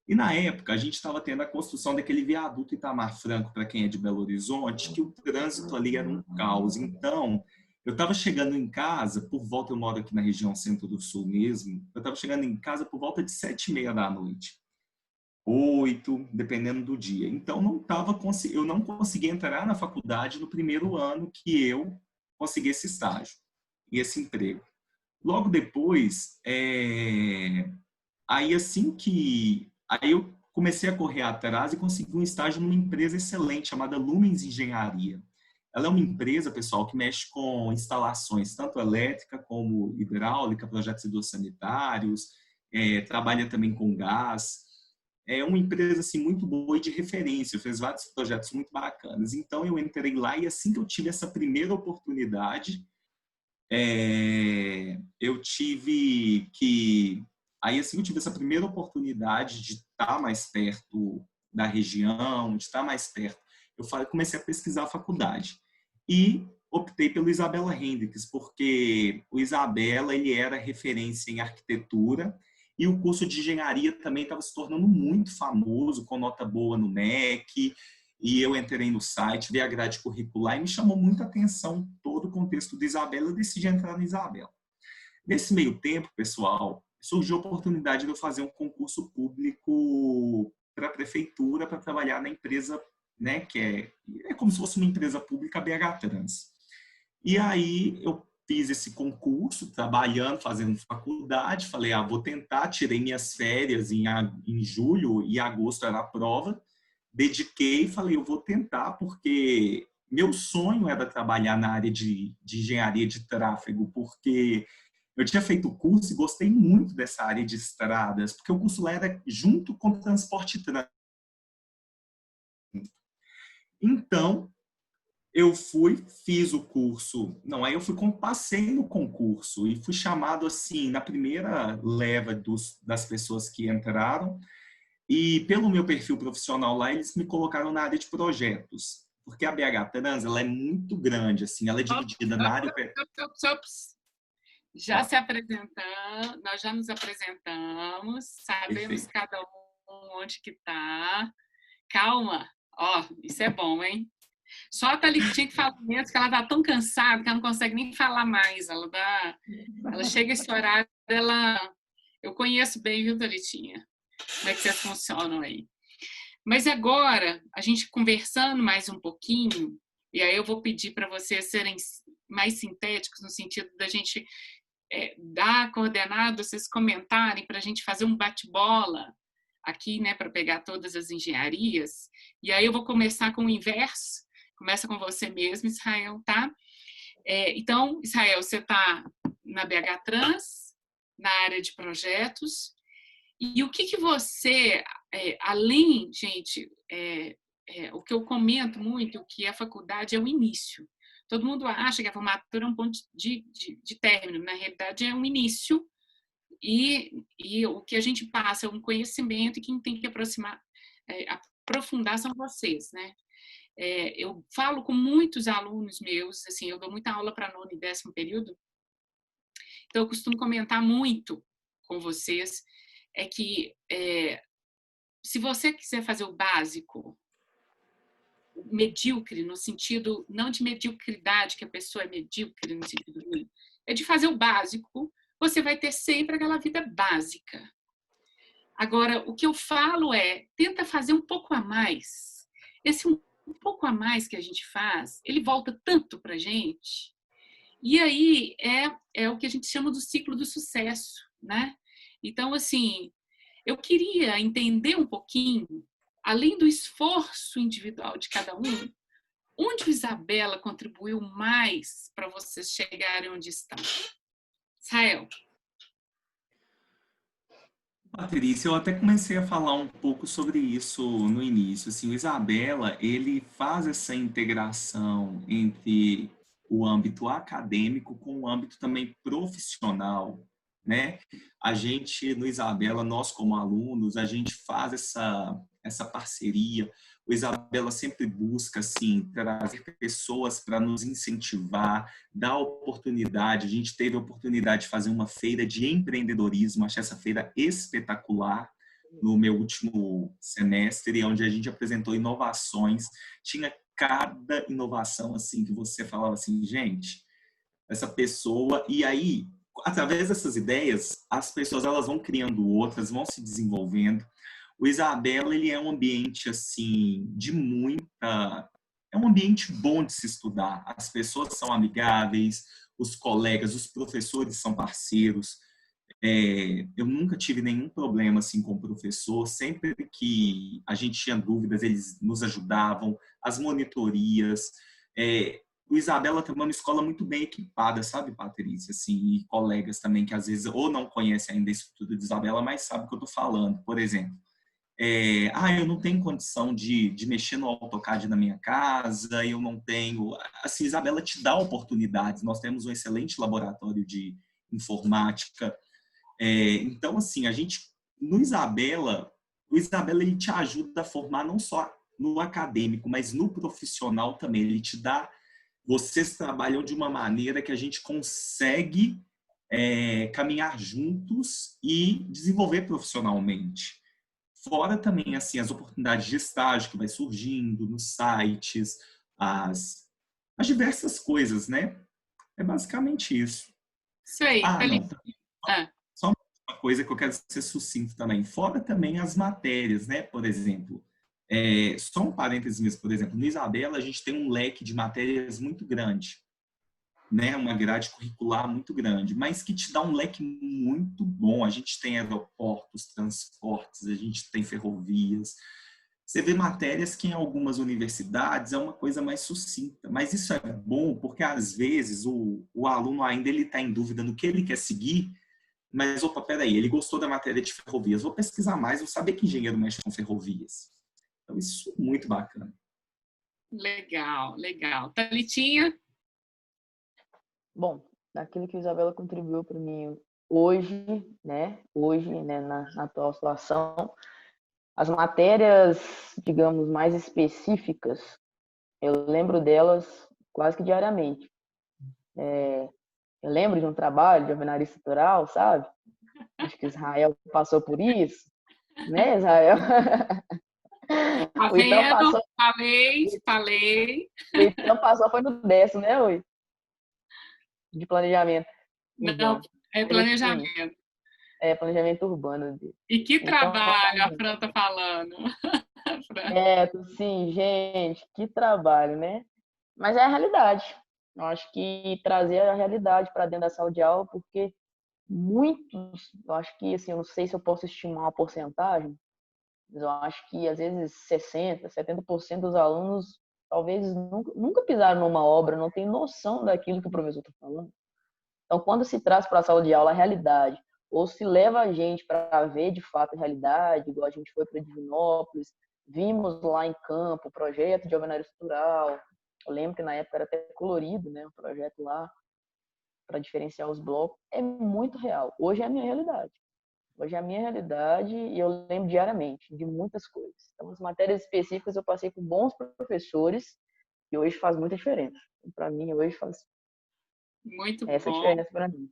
E na época a gente estava tendo a construção daquele viaduto Itamar Franco, para quem é de Belo Horizonte, que o trânsito ali era um caos. Então, eu estava chegando em casa, por volta, eu moro aqui na região centro do sul mesmo, eu estava chegando em casa por volta de 7:30 da noite. 8, dependendo do dia. Então, eu não consegui entrar na faculdade no primeiro ano que eu consegui esse estágio e esse emprego. Logo depois, aí eu comecei a correr atrás e consegui um estágio numa empresa excelente chamada Lumens Engenharia. Ela é uma empresa, pessoal, que mexe com instalações, tanto elétrica como hidráulica, projetos hidrossanitários, trabalha também com gás. É uma empresa assim, muito boa e de referência, fez vários projetos muito bacanas. Então, eu entrei lá e assim que eu tive essa primeira oportunidade, eu tive que... Aí, assim que eu tive essa primeira oportunidade de estar mais perto da região, de estar mais perto, comecei a pesquisar a faculdade. E optei pelo Isabela Hendricks, porque o Isabela ele era referência em arquitetura e o curso de engenharia também estava se tornando muito famoso, com nota boa no MEC, e eu entrei no site, vi a grade curricular e me chamou muita atenção todo o contexto do Isabela, eu decidi entrar no Isabela. Nesse meio tempo, pessoal, surgiu a oportunidade de eu fazer um concurso público para a prefeitura, para trabalhar na empresa, né, que é como se fosse uma empresa pública, BH Trans. E aí eu fiz esse concurso, trabalhando, fazendo faculdade, falei, vou tentar, tirei minhas férias em julho e agosto era a prova, dediquei e falei, eu vou tentar, porque meu sonho era trabalhar na área de engenharia de tráfego, porque eu tinha feito o curso e gostei muito dessa área de estradas, porque o curso lá era junto com o transporte e trânsito. Então, eu fiz o curso, aí eu passei no concurso e fui chamado assim, na primeira leva das pessoas que entraram, e pelo meu perfil profissional lá, eles me colocaram na área de projetos, porque a BH Trans, ela é muito grande, assim, ela é dividida na área... Já se apresentando, nós já nos apresentamos, sabemos Perfeito. cada um onde que está. Calma, isso é bom, hein? Só a Thalitinha que fala menos, que ela tá tão cansada que ela não consegue nem falar mais. Ela chega esse horário, eu conheço bem, viu, Thalitinha? Como é que vocês funcionam aí? Mas agora, a gente conversando mais um pouquinho, e aí eu vou pedir para vocês serem mais sintéticos, no sentido da gente dar coordenada, vocês comentarem, para a gente fazer um bate-bola aqui, né, para pegar todas as engenharias. E aí eu vou começar com o inverso. Começa com você mesmo, Israel, tá? Então, Israel, você está na BH Trans, na área de projetos. E o que você, além, gente, o que eu comento muito, que a faculdade é o início. Todo mundo acha que a formatura é um ponto de término. Na realidade, é um início. E o que a gente passa é um conhecimento, e quem tem que aprofundar são vocês, né? Eu falo com muitos alunos meus, assim, eu dou muita aula para nono e 10º período, então eu costumo comentar muito com vocês, que se você quiser fazer o básico, medíocre, no sentido, não de mediocridade, que a pessoa é medíocre no sentido ruim, é de fazer o básico, você vai ter sempre aquela vida básica. Agora, o que eu falo tenta fazer um pouco a mais. Esse um pouco a mais que a gente faz, ele volta tanto para a gente. E aí é o que a gente chama do ciclo do sucesso, né? Então, assim, eu queria entender um pouquinho, além do esforço individual de cada um, onde a Isabela contribuiu mais para vocês chegarem onde estão? Israel. Patrícia, eu até comecei a falar um pouco sobre isso no início. Assim, o Isabela, ele faz essa integração entre o âmbito acadêmico com o âmbito também profissional, né? A gente, no Isabela, nós como alunos, a gente faz essa parceria. O Isabela sempre busca, assim, trazer pessoas para nos incentivar, dar oportunidade. A gente teve a oportunidade de fazer uma feira de empreendedorismo, achei essa feira espetacular no meu último semestre, onde a gente apresentou inovações. Tinha cada inovação, assim, que você falava assim, gente, essa pessoa... E aí, através dessas ideias, as pessoas elas vão criando outras, vão se desenvolvendo. O Isabela, ele é um ambiente, assim, de muita... É um ambiente bom de se estudar. As pessoas são amigáveis, os colegas, os professores são parceiros. Eu nunca tive nenhum problema, assim, com o professor. Sempre que a gente tinha dúvidas, eles nos ajudavam. As monitorias. O Isabela também é uma escola muito bem equipada, sabe, Patrícia? Assim, e colegas também que, às vezes, ou não conhecem ainda isso tudo de Isabela, mas sabem o que eu estou falando. Por exemplo, eu não tenho condição de mexer no AutoCAD na minha casa, eu não tenho... Assim, Isabela te dá oportunidades, nós temos um excelente laboratório de informática. Então, assim, a gente, o Isabela, ele te ajuda a formar não só no acadêmico, mas no profissional também. Ele te dá... Vocês trabalham de uma maneira que a gente consegue caminhar juntos e desenvolver profissionalmente. Fora também, assim, as oportunidades de estágio que vai surgindo nos sites, as diversas coisas, né? É basicamente isso. Isso aí. Não. Só uma coisa que eu quero ser sucinto também. Fora também as matérias, né? Por exemplo, só um parênteses mesmo, por exemplo, no Isabela a gente tem um leque de matérias muito grande, né? Uma grade curricular muito grande, mas que te dá um leque muito bom. A gente tem aeroportos, transportes, a gente tem ferrovias. Você vê matérias que em algumas universidades é uma coisa mais sucinta, mas isso é bom porque às vezes o aluno ainda ele está em dúvida no que ele quer seguir, mas opa, peraí, ele gostou da matéria de ferrovias, vou pesquisar mais, vou saber que engenheiro mexe com ferrovias. Então isso é muito bacana. Legal, legal. Thalitinha? Bom, daquilo que a Isabela contribuiu para mim hoje, né, na atual situação, as matérias, digamos, mais específicas, eu lembro delas quase que diariamente. Eu lembro de um trabalho de alvenaria estrutural, sabe? Acho que Israel passou por isso, né, Israel? Tá O Itão vendo? passou, Falei. o Itão passou foi no 10º, né, oi? De planejamento Não, urbano. é Ele sim, planejamento. planejamento urbano. E que Então, trabalho a Fran tá falando. Fran. sim, gente, que trabalho, né? Mas é a realidade. Eu acho que trazer a realidade para dentro da sala de aula, porque muitos, eu acho que, assim, eu não sei se eu posso estimar uma porcentagem, mas eu acho que às vezes 60%, 70% dos alunos talvez nunca pisaram numa obra, não tem noção daquilo que o professor está falando. Então, quando se traz para a sala de aula a realidade, ou se leva a gente para ver de fato a realidade, igual a gente foi para Divinópolis, vimos lá em campo o projeto de alvenaria estrutural. Eu lembro que na época era até colorido, né, o projeto lá, para diferenciar os blocos. É muito real. Hoje é a minha realidade. Hoje é a minha realidade e eu lembro diariamente de muitas coisas. Então, as matérias específicas eu passei com bons professores e hoje faz muita diferença. Para mim, hoje faz Muito essa bom. diferença para mim.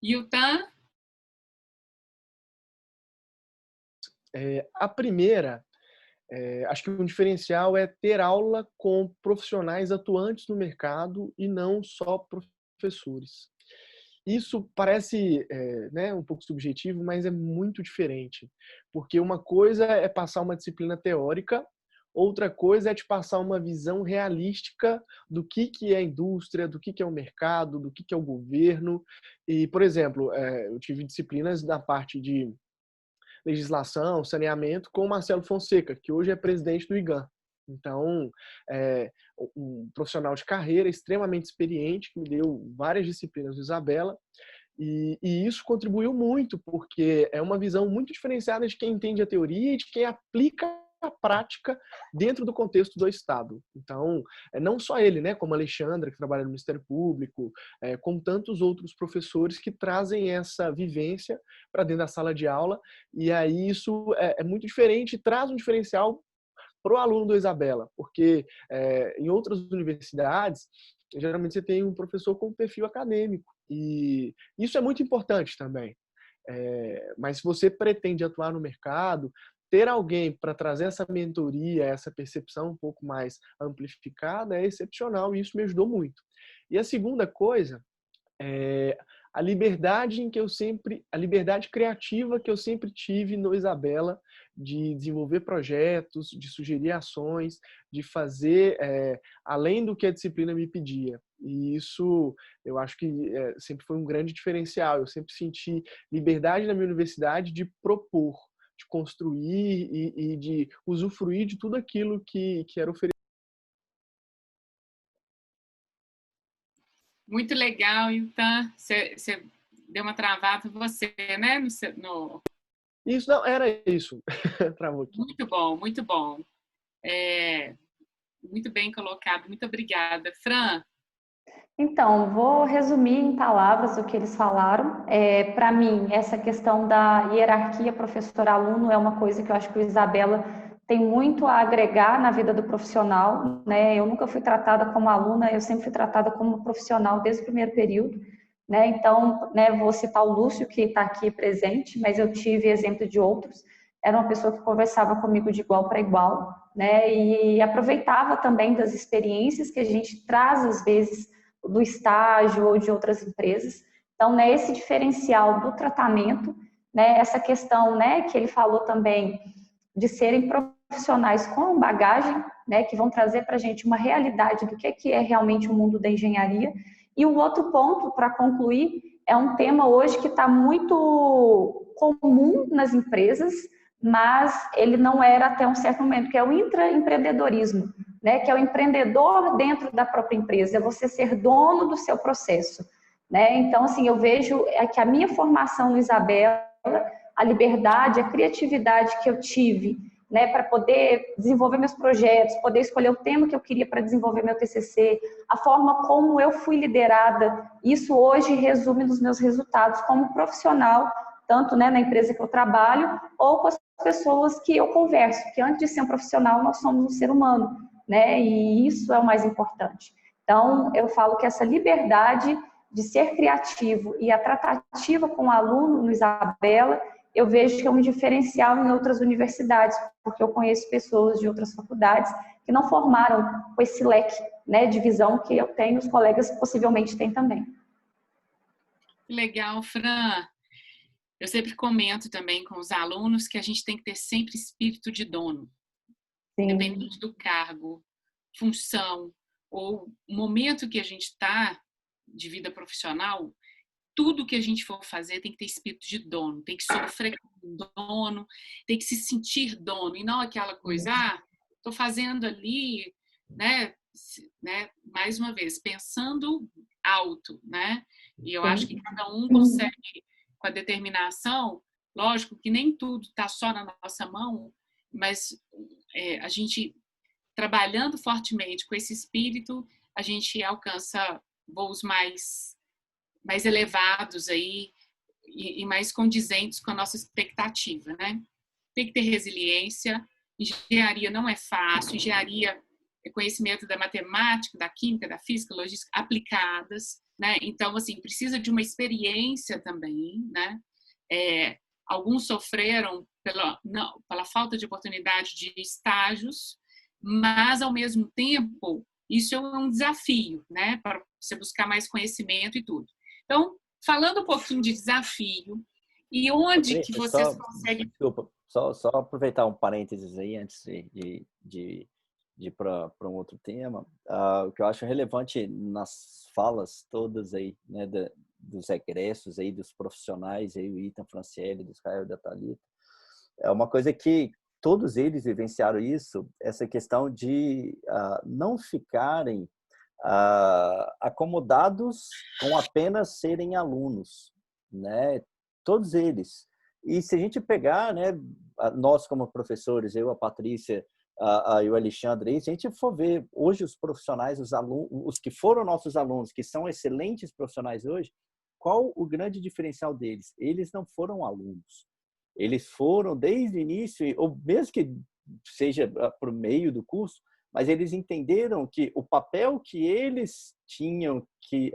Yutan? A primeira, acho que um diferencial é ter aula com profissionais atuantes no mercado e não só professores. Isso parece né, um pouco subjetivo, mas é muito diferente. Porque uma coisa é passar uma disciplina teórica, outra coisa é te passar uma visão realística do que é a indústria, do que é o mercado, do que é o governo. E, por exemplo, eu tive disciplinas na parte de legislação, saneamento, com o Marcelo Fonseca, que hoje é presidente do IGAM. Então, um profissional de carreira extremamente experiente, que me deu várias disciplinas do Isabela, e isso contribuiu muito, porque é uma visão muito diferenciada de quem entende a teoria e de quem aplica a prática dentro do contexto do Estado. Então, não só ele, né, como a Alexandra, que trabalha no Ministério Público, como tantos outros professores que trazem essa vivência para dentro da sala de aula, e aí isso é muito diferente, traz um diferencial para o aluno do Isabela, porque em outras universidades, geralmente você tem um professor com perfil acadêmico, e isso é muito importante também. Mas se você pretende atuar no mercado, ter alguém para trazer essa mentoria, essa percepção um pouco mais amplificada é excepcional, e isso me ajudou muito. E a segunda coisa é a liberdade a liberdade criativa que eu sempre tive no Isabela, de desenvolver projetos, de sugerir ações, de fazer além do que a disciplina me pedia. E isso eu acho que sempre foi um grande diferencial. Eu sempre senti liberdade na minha universidade de propor, de construir e de usufruir de tudo aquilo que era oferecido. Muito legal, Yutan. Você deu uma travada você, né? Isso, não, era isso. Travou aqui. Muito bom, muito bom. Muito bem colocado. Muito obrigada. Fran? Então, vou resumir em palavras o que eles falaram. Para mim, essa questão da hierarquia professor-aluno é uma coisa que eu acho que o Isabela tem muito a agregar na vida do profissional, né? Eu nunca fui tratada como aluna, eu sempre fui tratada como profissional desde o primeiro período, né? Então, né, vou citar o Lúcio, que está aqui presente, mas eu tive exemplo de outros. Era uma pessoa que conversava comigo de igual para igual, né? E aproveitava também das experiências que a gente traz, às vezes, do estágio ou de outras empresas. Então, né, esse diferencial do tratamento, né, essa questão, né, que ele falou também de serem profissionais com bagagem, né, que vão trazer para a gente uma realidade do que é realmente o mundo da engenharia. E o outro ponto, para concluir, é um tema hoje que está muito comum nas empresas, mas ele não era até um certo momento, que é o intraempreendedorismo, né, que é o empreendedor dentro da própria empresa, é você ser dono do seu processo, né? Então, assim, eu vejo que a minha formação no Isabela, a liberdade, a criatividade que eu tive, né, para poder desenvolver meus projetos, poder escolher o tema que eu queria para desenvolver meu TCC, a forma como eu fui liderada, isso hoje resume nos meus resultados como profissional, tanto, né, na empresa que eu trabalho, ou com as pessoas que eu converso, que antes de ser um profissional, nós somos um ser humano, né, e isso é o mais importante. Então, eu falo que essa liberdade de ser criativo e a tratativa com o aluno no Isabela, eu vejo que é um diferencial em outras universidades, porque eu conheço pessoas de outras faculdades que não formaram com esse leque, né, de visão que eu tenho, os colegas possivelmente têm também. Legal, Fran. Eu sempre comento também com os alunos que a gente tem que ter sempre espírito de dono, independente do cargo, função ou momento que a gente está de vida profissional. Tudo que a gente for fazer tem que ter espírito de dono, tem que sofrer como dono, tem que se sentir dono, e não aquela coisa, estou fazendo ali, né, mais uma vez, pensando alto, né? E eu acho que cada um consegue, com a determinação, lógico que nem tudo está só na nossa mão, mas a gente, trabalhando fortemente com esse espírito, a gente alcança voos mais elevados aí e mais condizentes com a nossa expectativa, né? Tem que ter resiliência. Engenharia não é fácil. Engenharia é conhecimento da matemática, da química, da física, logística aplicadas, né? Então, assim, precisa de uma experiência também, né? Alguns sofreram pela falta de oportunidade de estágios, mas, ao mesmo tempo, isso é um desafio, né? Para você buscar mais conhecimento e tudo. Então, falando um pouquinho de desafio, e onde que vocês conseguem... Desculpa, só aproveitar um parênteses aí antes de ir para um outro tema. O que eu acho relevante nas falas todas aí, né, dos egressos aí, dos profissionais aí, o Ethan Franciele, do Israel, da Thalita, é uma coisa que todos eles vivenciaram isso, essa questão de não ficarem acomodados com apenas serem alunos, né? Todos eles. E se a gente pegar, né, nós como professores, eu, a Patrícia e o Alexandre, se a gente for ver hoje os profissionais, os alunos, os que foram nossos alunos, que são excelentes profissionais hoje, qual o grande diferencial deles? Eles não foram alunos. Eles foram desde o início, ou mesmo que seja por meio do curso, mas eles entenderam que o papel que eles tinham que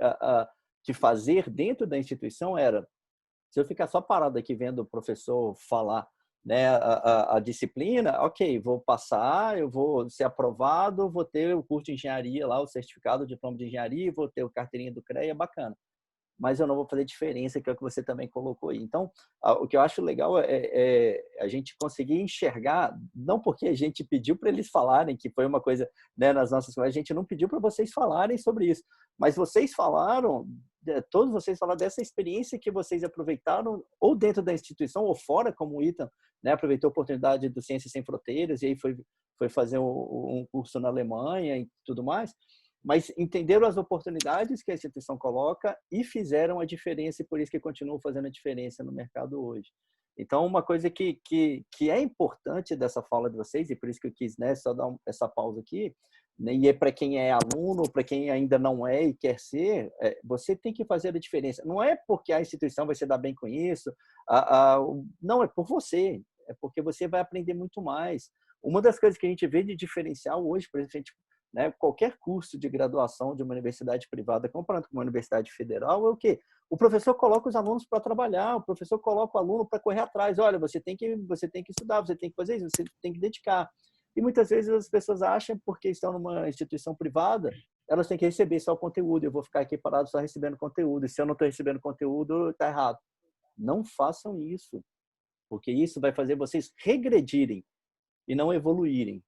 fazer dentro da instituição era, se eu ficar só parado aqui vendo o professor falar, né, a disciplina, ok, vou passar, eu vou ser aprovado, vou ter o curso de engenharia lá, o certificado, o diploma de engenharia, vou ter o carteirinha do CREA, bacana. Mas eu não vou fazer diferença, que é o que você também colocou aí. Então, o que eu acho legal é a gente conseguir enxergar, não porque a gente pediu para eles falarem, que foi uma coisa, né, nas nossas coisas, a gente não pediu para vocês falarem sobre isso, mas vocês falaram, todos vocês falaram dessa experiência que vocês aproveitaram, ou dentro da instituição, ou fora, como o Ethan, né, aproveitou a oportunidade do Ciências Sem Fronteiras, e aí foi fazer um curso na Alemanha e tudo mais, mas entenderam as oportunidades que a instituição coloca e fizeram a diferença, e por isso que continuam fazendo a diferença no mercado hoje. Então, uma coisa que é importante dessa fala de vocês, e por isso que eu quis, né, só dar essa pausa aqui, né, e é para quem é aluno, para quem ainda não é e quer ser, você tem que fazer a diferença. Não é porque a instituição vai se dar bem com isso, não, é por você, é porque você vai aprender muito mais. Uma das coisas que a gente vê de diferencial hoje, por exemplo, a gente, né, qualquer curso de graduação de uma universidade privada comparando com uma universidade federal é o quê? O professor coloca os alunos para trabalhar, o professor coloca o aluno para correr atrás. Olha, você tem que estudar, você tem que fazer isso, você tem que dedicar. E muitas vezes as pessoas acham, porque estão numa instituição privada, elas têm que receber só o conteúdo. Eu vou ficar aqui parado só recebendo conteúdo. E se eu não estou recebendo conteúdo, está errado. Não façam isso, porque isso vai fazer vocês regredirem e não evoluírem.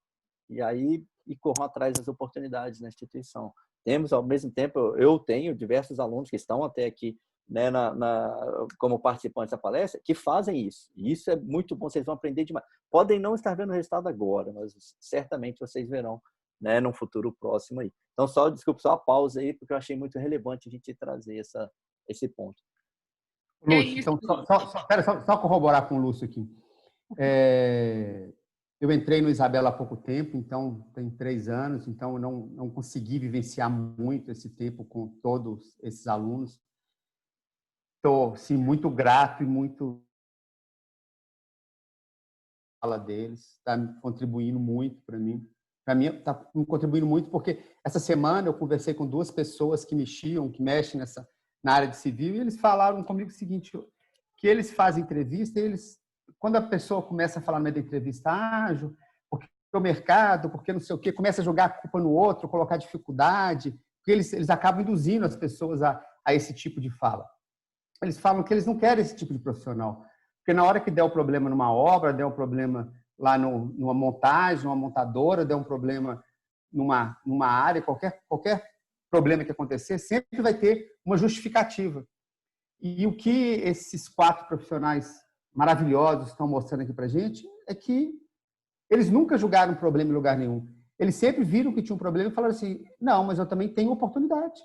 E aí corram atrás das oportunidades na instituição. Temos, ao mesmo tempo, eu tenho diversos alunos que estão até aqui, né, como participantes da palestra, que fazem isso. E isso é muito bom, vocês vão aprender demais. Podem não estar vendo o resultado agora, mas certamente vocês verão, né, num futuro próximo aí. Então, desculpa, só a pausa aí, porque eu achei muito relevante a gente trazer esse ponto. Lúcio, então, só corroborar com o Lúcio aqui. Eu entrei no Isabela há pouco tempo, então tem 3 anos, então eu não consegui vivenciar muito esse tempo com todos esses alunos. Estou, sim, muito grato e muito fala deles, está contribuindo muito para mim. Para mim está contribuindo muito porque essa semana eu conversei com 2 pessoas que mexem na área de civil, e eles falaram comigo o seguinte, que eles fazem entrevista e eles quando a pessoa começa a falar no meio da entrevista, porque o mercado, porque não sei o quê, começa a jogar a culpa no outro, colocar dificuldade, porque eles acabam induzindo as pessoas a esse tipo de fala. Eles falam que eles não querem esse tipo de profissional, porque na hora que der um problema numa obra, der um problema lá numa montagem, numa montadora, der um problema numa área, qualquer problema que acontecer, sempre vai ter uma justificativa. E o que esses 4 profissionais maravilhosos estão mostrando aqui para a gente é que eles nunca julgaram um problema em lugar nenhum. Eles sempre viram que tinha um problema e falaram assim, não, mas eu também tenho oportunidade.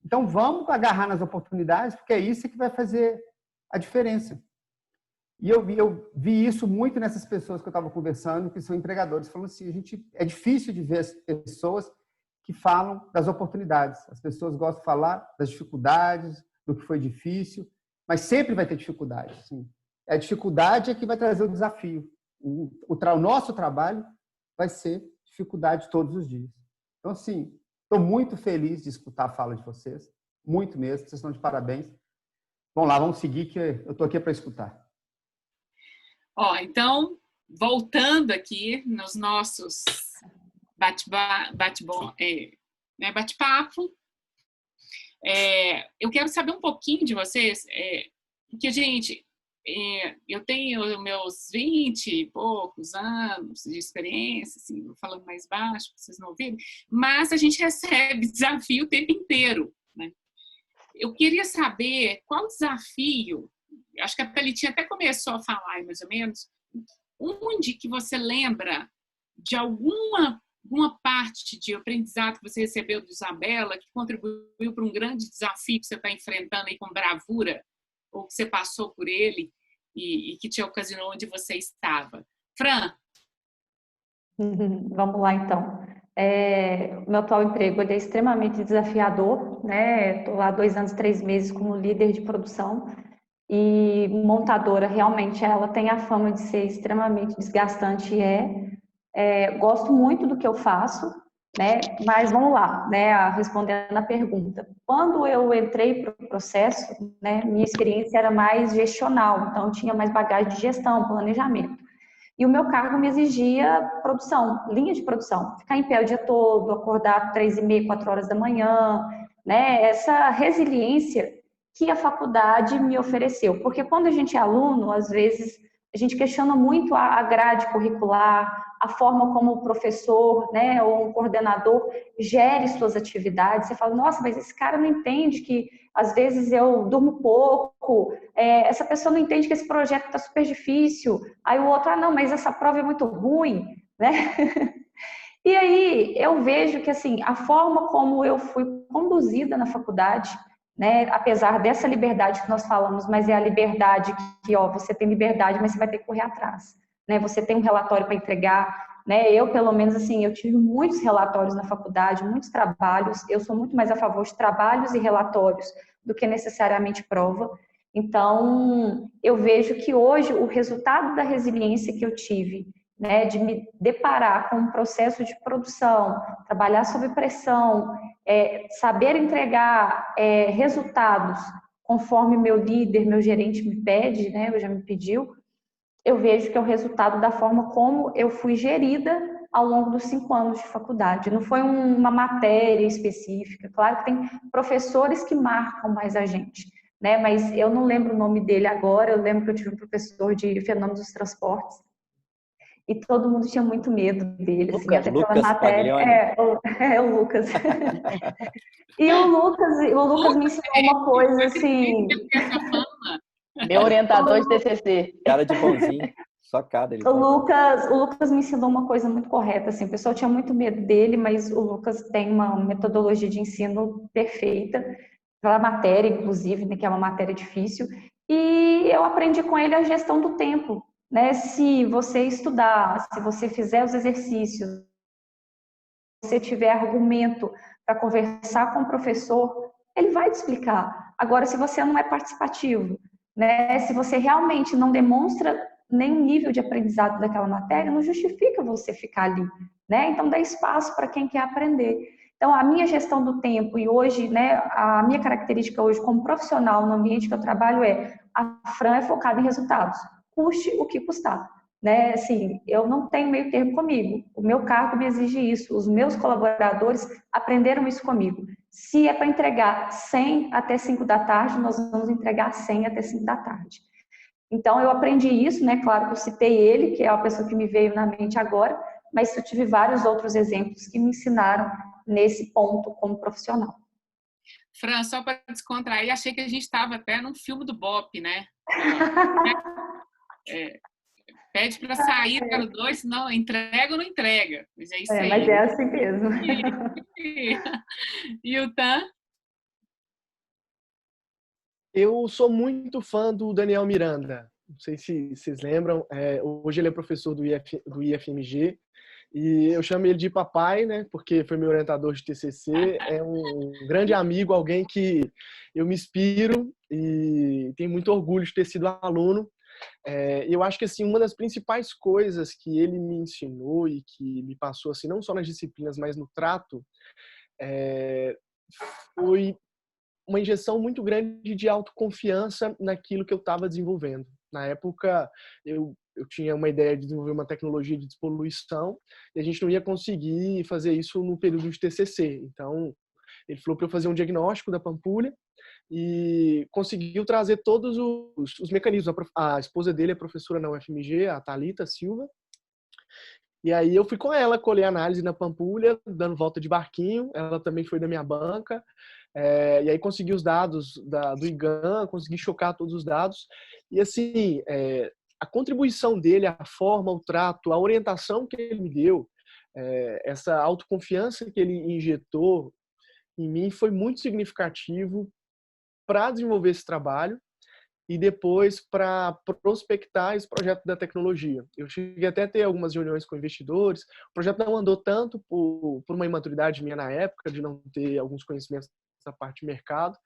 Então, vamos agarrar nas oportunidades, porque é isso que vai fazer a diferença. E eu vi isso muito nessas pessoas que eu estava conversando, que são empregadores, falando assim, é difícil de ver as pessoas que falam das oportunidades. As pessoas gostam de falar das dificuldades, do que foi difícil, mas sempre vai ter dificuldade. Sim. A dificuldade é que vai trazer o desafio. O nosso trabalho vai ser dificuldade todos os dias. Então, assim, estou muito feliz de escutar a fala de vocês, muito mesmo, vocês estão de parabéns. Vamos lá, vamos seguir, que eu estou aqui para escutar. Então, voltando aqui nos nossos bate-papo, eu quero saber um pouquinho de vocês, porque, gente, eu tenho meus 20 e poucos anos de experiência, assim, falando mais baixo, para vocês não ouvirem, mas a gente recebe desafio o tempo inteiro, né? Eu queria saber qual desafio, acho que a Thalitinha até começou a falar, mais ou menos, onde que você lembra de alguma parte de aprendizado que você recebeu do Isabela que contribuiu para um grande desafio que você está enfrentando aí com bravura, ou que você passou por ele e que te ocasionou onde você estava? Fran? Vamos lá, então. O meu atual emprego ele é extremamente desafiador, né? Estou lá 2 anos, 3 meses como líder de produção e montadora, realmente, ela tem a fama de ser extremamente desgastante e gosto muito do que eu faço, né? Mas vamos lá, né? Respondendo a pergunta. Quando eu entrei para o processo, né? Minha experiência era mais gestional, então eu tinha mais bagagem de gestão, planejamento. E o meu cargo me exigia produção, linha de produção, ficar em pé o dia todo, acordar 3h30, 4 horas da manhã, né? Essa resiliência que a faculdade me ofereceu, porque quando a gente é aluno, às vezes a gente questiona muito a grade curricular, a forma como o professor, né, ou um coordenador gere suas atividades. Você fala, nossa, mas esse cara não entende que às vezes eu durmo pouco, essa pessoa não entende que esse projeto está super difícil. Aí o outro, não, mas essa prova é muito ruim, né? E aí eu vejo que assim, a forma como eu fui conduzida na faculdade, né, apesar dessa liberdade que nós falamos, mas é a liberdade que você tem liberdade, mas você vai ter que correr atrás, né? Você tem um relatório para entregar, né? Eu, pelo menos, assim, eu tive muitos relatórios na faculdade, muitos trabalhos. Eu sou muito mais a favor de trabalhos e relatórios do que necessariamente prova. Então, eu vejo que hoje o resultado da resiliência que eu tive, né, de me deparar com um processo de produção, trabalhar sob pressão, saber entregar resultados conforme meu líder, meu gerente me pede, né, já me pediu, eu vejo que é o resultado da forma como eu fui gerida ao longo dos 5 anos de faculdade. Não foi uma matéria específica. Claro que tem professores que marcam mais a gente, né, mas eu não lembro o nome dele agora. Eu lembro que eu tive um professor de fenômenos dos transportes, e todo mundo tinha muito medo dele, assim, até pela matéria. O Lucas. E o Lucas me ensinou uma coisa, assim... Meu orientador de TCC. Cara de bonzinho, só cada ele. O Lucas me ensinou uma coisa muito correta, assim, o pessoal tinha muito medo dele, mas o Lucas tem uma metodologia de ensino perfeita, pela matéria, inclusive, né, que é uma matéria difícil, e eu aprendi com ele a gestão do tempo. Né? Se você estudar, se você fizer os exercícios, se você tiver argumento para conversar com o professor, ele vai te explicar. Agora, se você não é participativo, né? Se você realmente não demonstra nenhum nível de aprendizado daquela matéria, não justifica você ficar ali, né? Então, dá espaço para quem quer aprender. Então, a minha gestão do tempo e hoje, né, a minha característica hoje como profissional no ambiente que eu trabalho a Fran é focada em resultados. custe o que custar. Né? Assim, eu não tenho meio termo comigo. O meu cargo me exige isso. Os meus colaboradores aprenderam isso comigo. Se é para entregar 100 até 5 da tarde, nós vamos entregar 100 até 5 da tarde. Então, eu aprendi isso, né? Claro que eu citei ele, que é a pessoa que me veio na mente agora, mas eu tive vários outros exemplos que me ensinaram nesse ponto como profissional. Fran, só para descontrair, achei que a gente estava até num filme do Bop, né? Pede para sair para o 2, senão entrega ou não entrega. Mas é isso aí. Mas é assim mesmo. E o Tan? Eu sou muito fã do Daniel Miranda. Não sei se vocês lembram. Hoje ele é professor do IFMG. E eu chamo ele de papai, né? Porque foi meu orientador de TCC. É um grande amigo, alguém que eu me inspiro e tenho muito orgulho de ter sido aluno. Eu acho que assim, uma das principais coisas que ele me ensinou e que me passou, assim, não só nas disciplinas, mas no trato, foi uma injeção muito grande de autoconfiança naquilo que eu estava desenvolvendo. Na época, eu tinha uma ideia de desenvolver uma tecnologia de despoluição e a gente não ia conseguir fazer isso no período de TCC. Então, ele falou para eu fazer um diagnóstico da Pampulha e conseguiu trazer todos os mecanismos. A esposa dele é professora na UFMG, a Thalita Silva. E aí eu fui com ela colher análise na Pampulha, dando volta de barquinho. Ela também foi da minha banca. E aí consegui os dados do IGAN, consegui chocar todos os dados. E assim, a contribuição dele, a forma, o trato, a orientação que ele me deu, essa autoconfiança que ele injetou em mim foi muito significativo para desenvolver esse trabalho e depois para prospectar esse projeto da tecnologia. Eu cheguei até a ter algumas reuniões com investidores. O projeto não andou tanto por uma imaturidade minha na época, de não ter alguns conhecimentos dessa parte de mercado,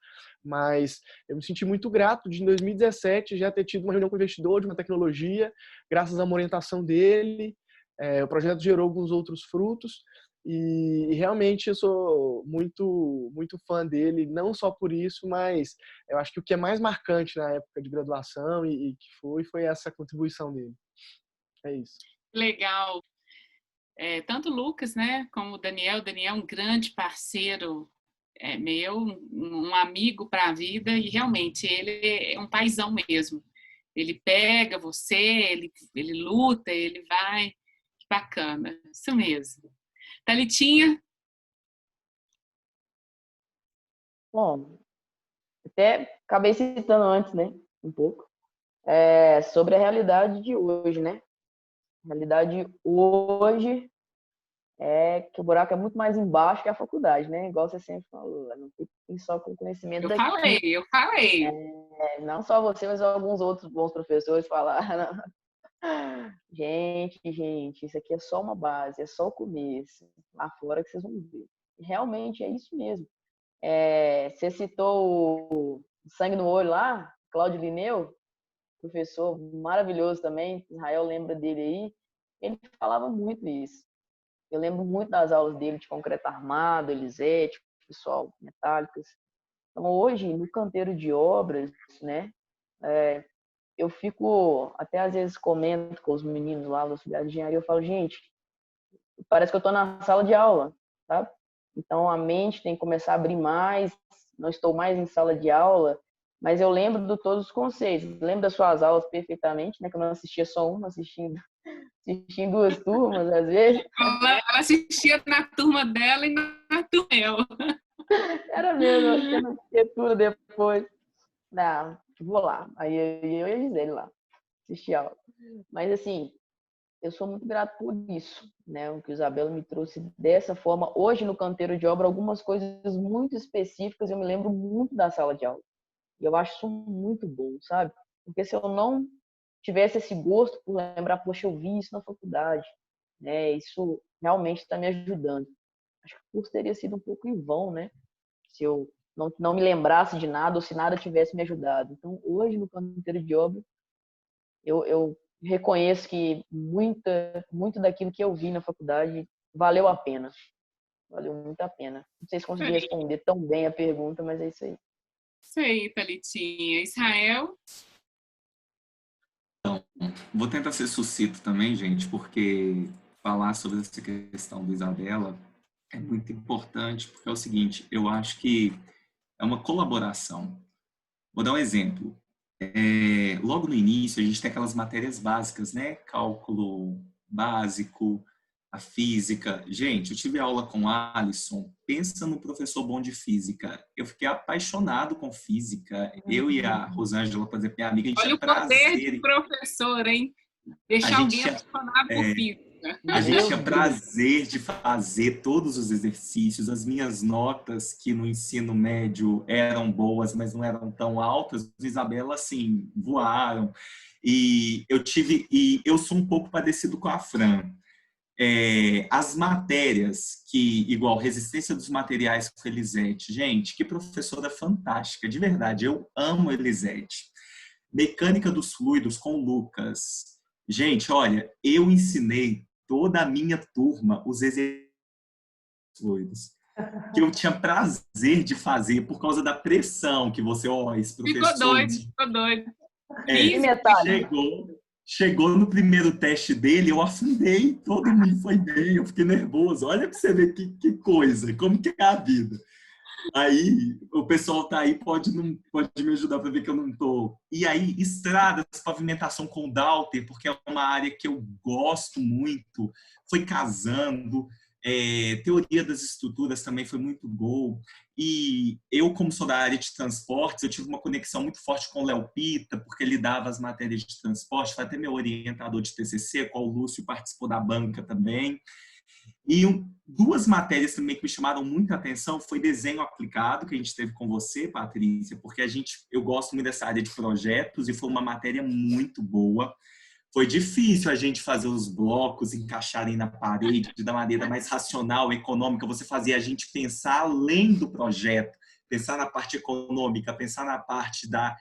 mas eu me senti muito grato de, em 2017, já ter tido uma reunião com o investidor de uma tecnologia, graças a uma orientação dele. O projeto gerou alguns outros frutos. E realmente eu sou muito, muito fã dele, não só por isso, mas eu acho que o que é mais marcante na época de graduação e que foi essa contribuição dele. É isso. Legal. Tanto o Lucas, né, como o Daniel. O Daniel é um grande parceiro meu, um amigo para a vida, e realmente ele é um paizão mesmo. Ele pega você, ele luta, ele vai. Que bacana. Isso mesmo. Thalitinha? Bom, até acabei citando antes, né? Um pouco. Sobre a realidade de hoje, né? A realidade hoje é que o buraco é muito mais embaixo que a faculdade, né? Igual você sempre falou, não tem só com conhecimento daqui. Eu falei. Não só você, mas alguns outros bons professores falaram. Gente, isso aqui é só uma base, é só o começo. Lá fora que vocês vão ver. Realmente é isso mesmo. Você citou o Sangue no Olho lá, Cláudio Linneu, professor maravilhoso também, Israel lembra dele aí. Ele falava muito isso. Eu lembro muito das aulas dele de concreto armado, elisete, pessoal, metálicas. Então, hoje, no canteiro de obras, né, eu fico, até às vezes comento com os meninos lá do auxiliar de engenharia, eu falo, gente, parece que eu estou na sala de aula, tá? Então, a mente tem que começar a abrir mais, não estou mais em sala de aula, mas eu lembro de todos os conceitos, lembro das suas aulas perfeitamente, né, que eu não assistia só uma, assistindo em duas turmas, às vezes. Ela assistia na turma dela e na turma dela. Era mesmo, acho que eu não tinha tudo depois. Não, vou lá. Aí eu e a Gisele lá, assistir aula. Mas, assim, eu sou muito grato por isso, né? O que a Isabela me trouxe dessa forma. Hoje, no canteiro de obra, algumas coisas muito específicas, eu me lembro muito da sala de aula. E eu acho isso muito bom, sabe? Porque se eu não tivesse esse gosto por lembrar, poxa, eu vi isso na faculdade, né? Isso realmente está me ajudando. Acho que o curso teria sido um pouco em vão, né? Se eu não me lembrasse de nada ou se nada tivesse me ajudado. Então, hoje, no canteiro de obra, eu reconheço que muito daquilo que eu vi na faculdade valeu a pena. Valeu muito a pena. Não sei se consegui responder tão bem a pergunta, mas é isso aí. Isso aí, Thalitinha. Israel? Vou tentar ser sucinto também, gente, porque falar sobre essa questão do Isabela é muito importante, porque é o seguinte, eu acho que é uma colaboração. Vou dar um exemplo. Logo no início, a gente tem aquelas matérias básicas, né? Cálculo básico, a física. Gente, eu tive aula com o Alisson. Pensa no professor bom de física. Eu fiquei apaixonado com física. Eu e a Rosângela, por exemplo, minha amiga, a gente Olha tinha o poder do prazer. professor, hein? A Deixar alguém gente apaixonado por física. A gente tinha prazer de fazer todos os exercícios. As minhas notas, que no ensino médio eram boas, mas não eram tão altas, Isabela, assim, voaram. E eu sou um pouco parecido com a Fran. As matérias igual resistência dos materiais com Elisete, gente, que professora fantástica, de verdade, eu amo Elisete. Mecânica dos fluidos com o Lucas. Gente, olha, eu ensinei toda a minha turma os exercícios fluidos, que eu tinha prazer de fazer por causa da pressão que você, esse professor... Ficou doido. Chegou no primeiro teste dele, eu afundei, todo mundo foi bem, eu fiquei nervoso. Olha para você ver que coisa, como que é a vida. Aí, o pessoal tá aí, pode me ajudar para ver que eu não tô. E aí, estradas, pavimentação com o Dalter, porque é uma área que eu gosto muito. Foi casando, teoria das estruturas também foi muito boa. E eu, como sou da área de transportes, eu tive uma conexão muito forte com o Léo Pita, porque ele dava as matérias de transporte, foi até meu orientador de TCC, com o Lúcio participou da banca também. E duas matérias também que me chamaram muita atenção foi desenho aplicado, que a gente teve com você, Patrícia, porque eu gosto muito dessa área de projetos e foi uma matéria muito boa. Foi difícil a gente fazer os blocos encaixarem na parede da maneira mais racional, econômica. Você fazia a gente pensar além do projeto, pensar na parte econômica, pensar na parte da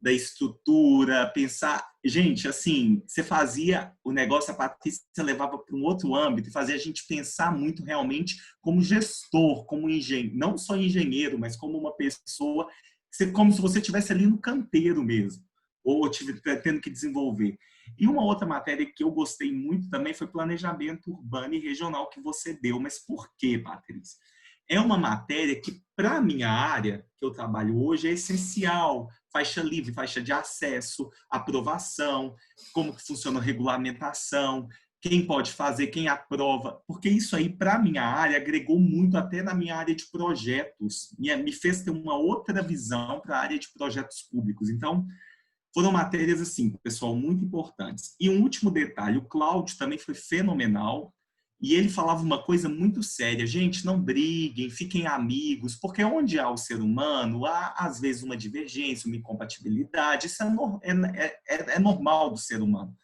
estrutura, pensar... Gente, assim, você fazia o negócio, a Patrícia levava para um outro âmbito e fazia a gente pensar muito realmente como gestor, como engenheiro, não só engenheiro, mas como uma pessoa, como se você estivesse ali no canteiro mesmo, ou tendo que desenvolver. E uma outra matéria que eu gostei muito também foi planejamento urbano e regional que você deu. Mas por quê, Patrícia? É uma matéria que, para a minha área, que eu trabalho hoje, é essencial. Faixa livre, faixa de acesso, aprovação, como que funciona a regulamentação, quem pode fazer, quem aprova. Porque isso aí, para a minha área, agregou muito até na minha área de projetos. Me fez ter uma outra visão para a área de projetos públicos. Então, foram matérias, assim, pessoal, muito importantes. E um último detalhe, o Cláudio também foi fenomenal. E ele falava uma coisa muito séria. Gente, não briguem, fiquem amigos, porque onde há o ser humano, há, às vezes, uma divergência, uma incompatibilidade. Isso é normal do ser humano.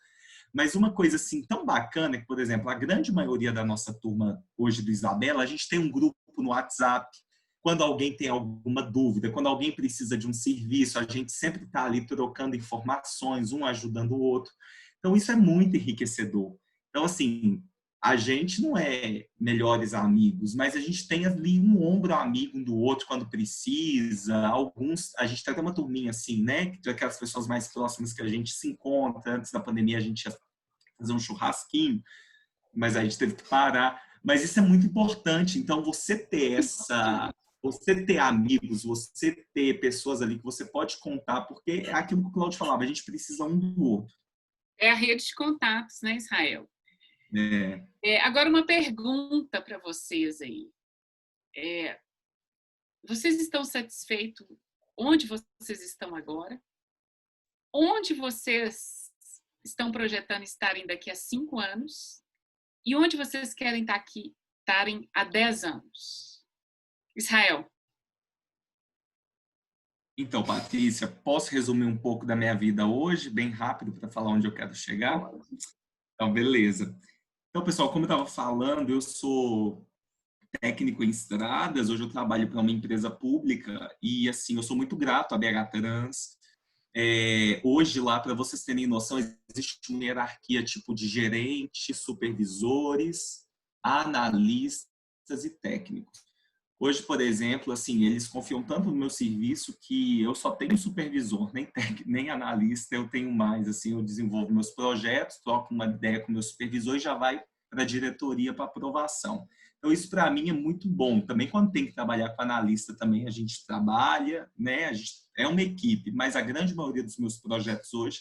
Mas uma coisa, assim, tão bacana que, por exemplo, a grande maioria da nossa turma hoje do Isabela, a gente tem um grupo no WhatsApp. Quando alguém tem alguma dúvida, quando alguém precisa de um serviço, a gente sempre está ali trocando informações, um ajudando o outro. Então, isso é muito enriquecedor. Então, assim... A gente não é melhores amigos, mas a gente tem ali um ombro amigo um do outro quando precisa. A gente tem até uma turminha assim, né? Daquelas pessoas mais próximas que a gente se encontra. Antes da pandemia a gente ia fazer um churrasquinho, mas a gente teve que parar. Mas isso é muito importante. Então, você ter amigos, você ter pessoas ali que você pode contar, porque é aquilo que o Cláudio falava, a gente precisa um do outro. É a rede de contatos, né, Israel? Agora, uma pergunta para vocês aí. Vocês estão satisfeitos onde vocês estão agora? Onde vocês estão projetando estarem daqui a 5 anos? E onde vocês querem estarem há 10 anos? Israel. Então, Patrícia, posso resumir um pouco da minha vida hoje, bem rápido, para falar onde eu quero chegar? Então, beleza. Então, pessoal, como eu estava falando, eu sou técnico em estradas, hoje eu trabalho para uma empresa pública e, assim, eu sou muito grato à BH Trans. Hoje, lá, para vocês terem noção, existe uma hierarquia tipo de gerentes, supervisores, analistas e técnicos. Hoje, por exemplo, assim, eles confiam tanto no meu serviço que eu só tenho supervisor, nem técnico, nem analista, eu tenho mais. Assim, eu desenvolvo meus projetos, troco uma ideia com o meu supervisor e já vai para a diretoria para aprovação. Então, isso para mim é muito bom. Também quando tem que trabalhar com analista, também a gente trabalha, né? A gente é uma equipe, mas a grande maioria dos meus projetos hoje,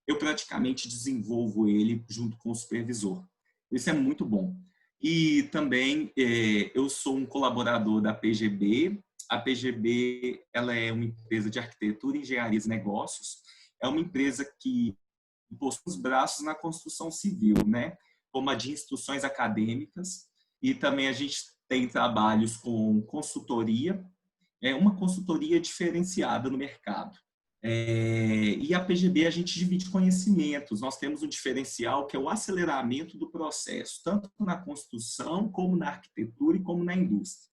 eu praticamente desenvolvo ele junto com o supervisor. Isso é muito bom. E também eu sou um colaborador da PGB. A PGB ela é uma empresa de arquitetura, engenharia e negócios. É uma empresa que possui os braços na construção civil, né? Como a de instruções acadêmicas. E também a gente tem trabalhos com consultoria, uma consultoria diferenciada no mercado. E a PGB a gente divide conhecimentos. Nós temos um diferencial que é o aceleramento do processo, tanto na construção, como na arquitetura e como na indústria.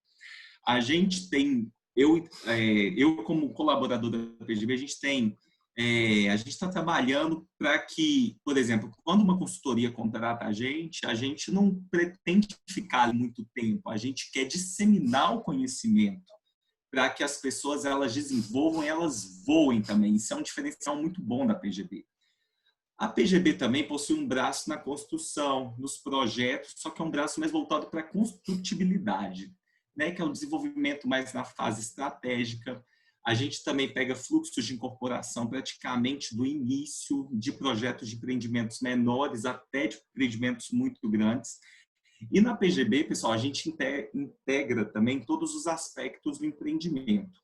A gente tem, eu como colaborador da PGB, a gente está trabalhando para que, por exemplo, quando uma consultoria contrata a gente não pretende ficar muito tempo, a gente quer disseminar o conhecimento para que as pessoas elas desenvolvam e elas voem também. Isso é um diferencial muito bom da PGB. A PGB também possui um braço na construção, nos projetos, só que é um braço mais voltado para a construtibilidade, né? Que é o desenvolvimento mais na fase estratégica. A gente também pega fluxos de incorporação praticamente do início de projetos de empreendimentos menores até de empreendimentos muito grandes. E na PGB, pessoal, a gente integra também todos os aspectos do empreendimento,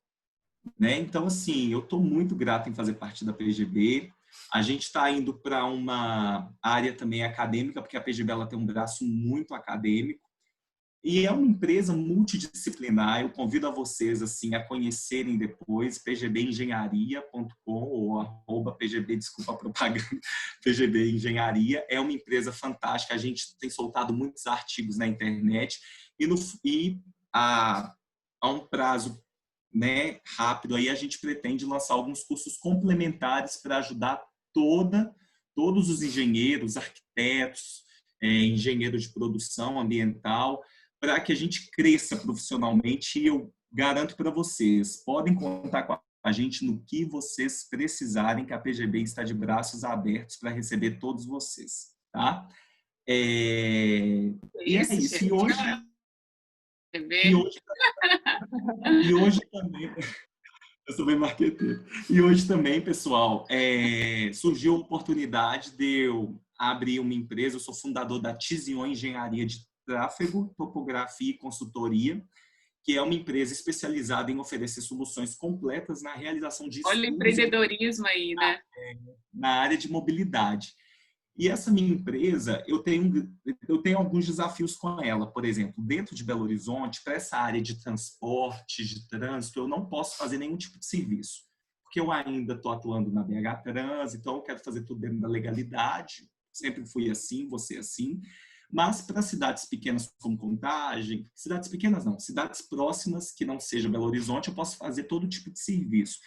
né? Então, assim, eu estou muito grato em fazer parte da PGB. A gente está indo para uma área também acadêmica, porque a PGB ela tem um braço muito acadêmico. E é uma empresa multidisciplinar. Eu convido a vocês assim a conhecerem depois pgbeengenharia.com ou @pgb, desculpa a propaganda, PGB Engenharia. É uma empresa fantástica. A gente tem soltado muitos artigos na internet e a um prazo, né, rápido aí a gente pretende lançar alguns cursos complementares para ajudar todos os engenheiros, arquitetos, engenheiros de produção ambiental, para que a gente cresça profissionalmente. E eu garanto para vocês, podem contar com a gente no que vocês precisarem, que a PGB está de braços abertos para receber todos vocês, tá? E é isso. E hoje também, eu sou bem marqueteiro. E hoje também, pessoal, surgiu a oportunidade de eu abrir uma empresa. Eu sou fundador da Tizion Engenharia de Tráfego, Topografia e Consultoria, que é uma empresa especializada em oferecer soluções completas na realização de estudos. Olha o empreendedorismo aí, né? Na área de mobilidade. E essa minha empresa, eu tenho alguns desafios com ela. Por exemplo, dentro de Belo Horizonte, para essa área de transporte, de trânsito, eu não posso fazer nenhum tipo de serviço, porque eu ainda estou atuando na BH Trans, então eu quero fazer tudo dentro da legalidade. Sempre fui assim, vou ser assim. Mas para cidades pequenas como Contagem, cidades pequenas não, cidades próximas que não seja Belo Horizonte, eu posso fazer todo tipo de serviço.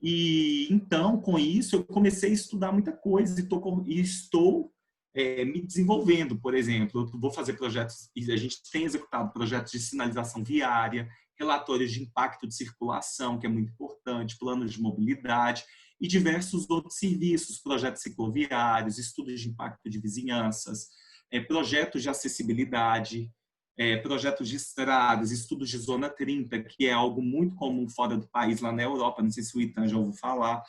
E então, com isso, eu comecei a estudar muita coisa e estou me desenvolvendo. Por exemplo, eu vou fazer projetos, e a gente tem executado projetos de sinalização viária, relatórios de impacto de circulação, que é muito importante, planos de mobilidade e diversos outros serviços, projetos cicloviários, estudos de impacto de vizinhanças, projetos de acessibilidade, projetos de estradas, estudos de zona 30, que é algo muito comum fora do país, lá na Europa, não sei se o Itan já ouviu falar.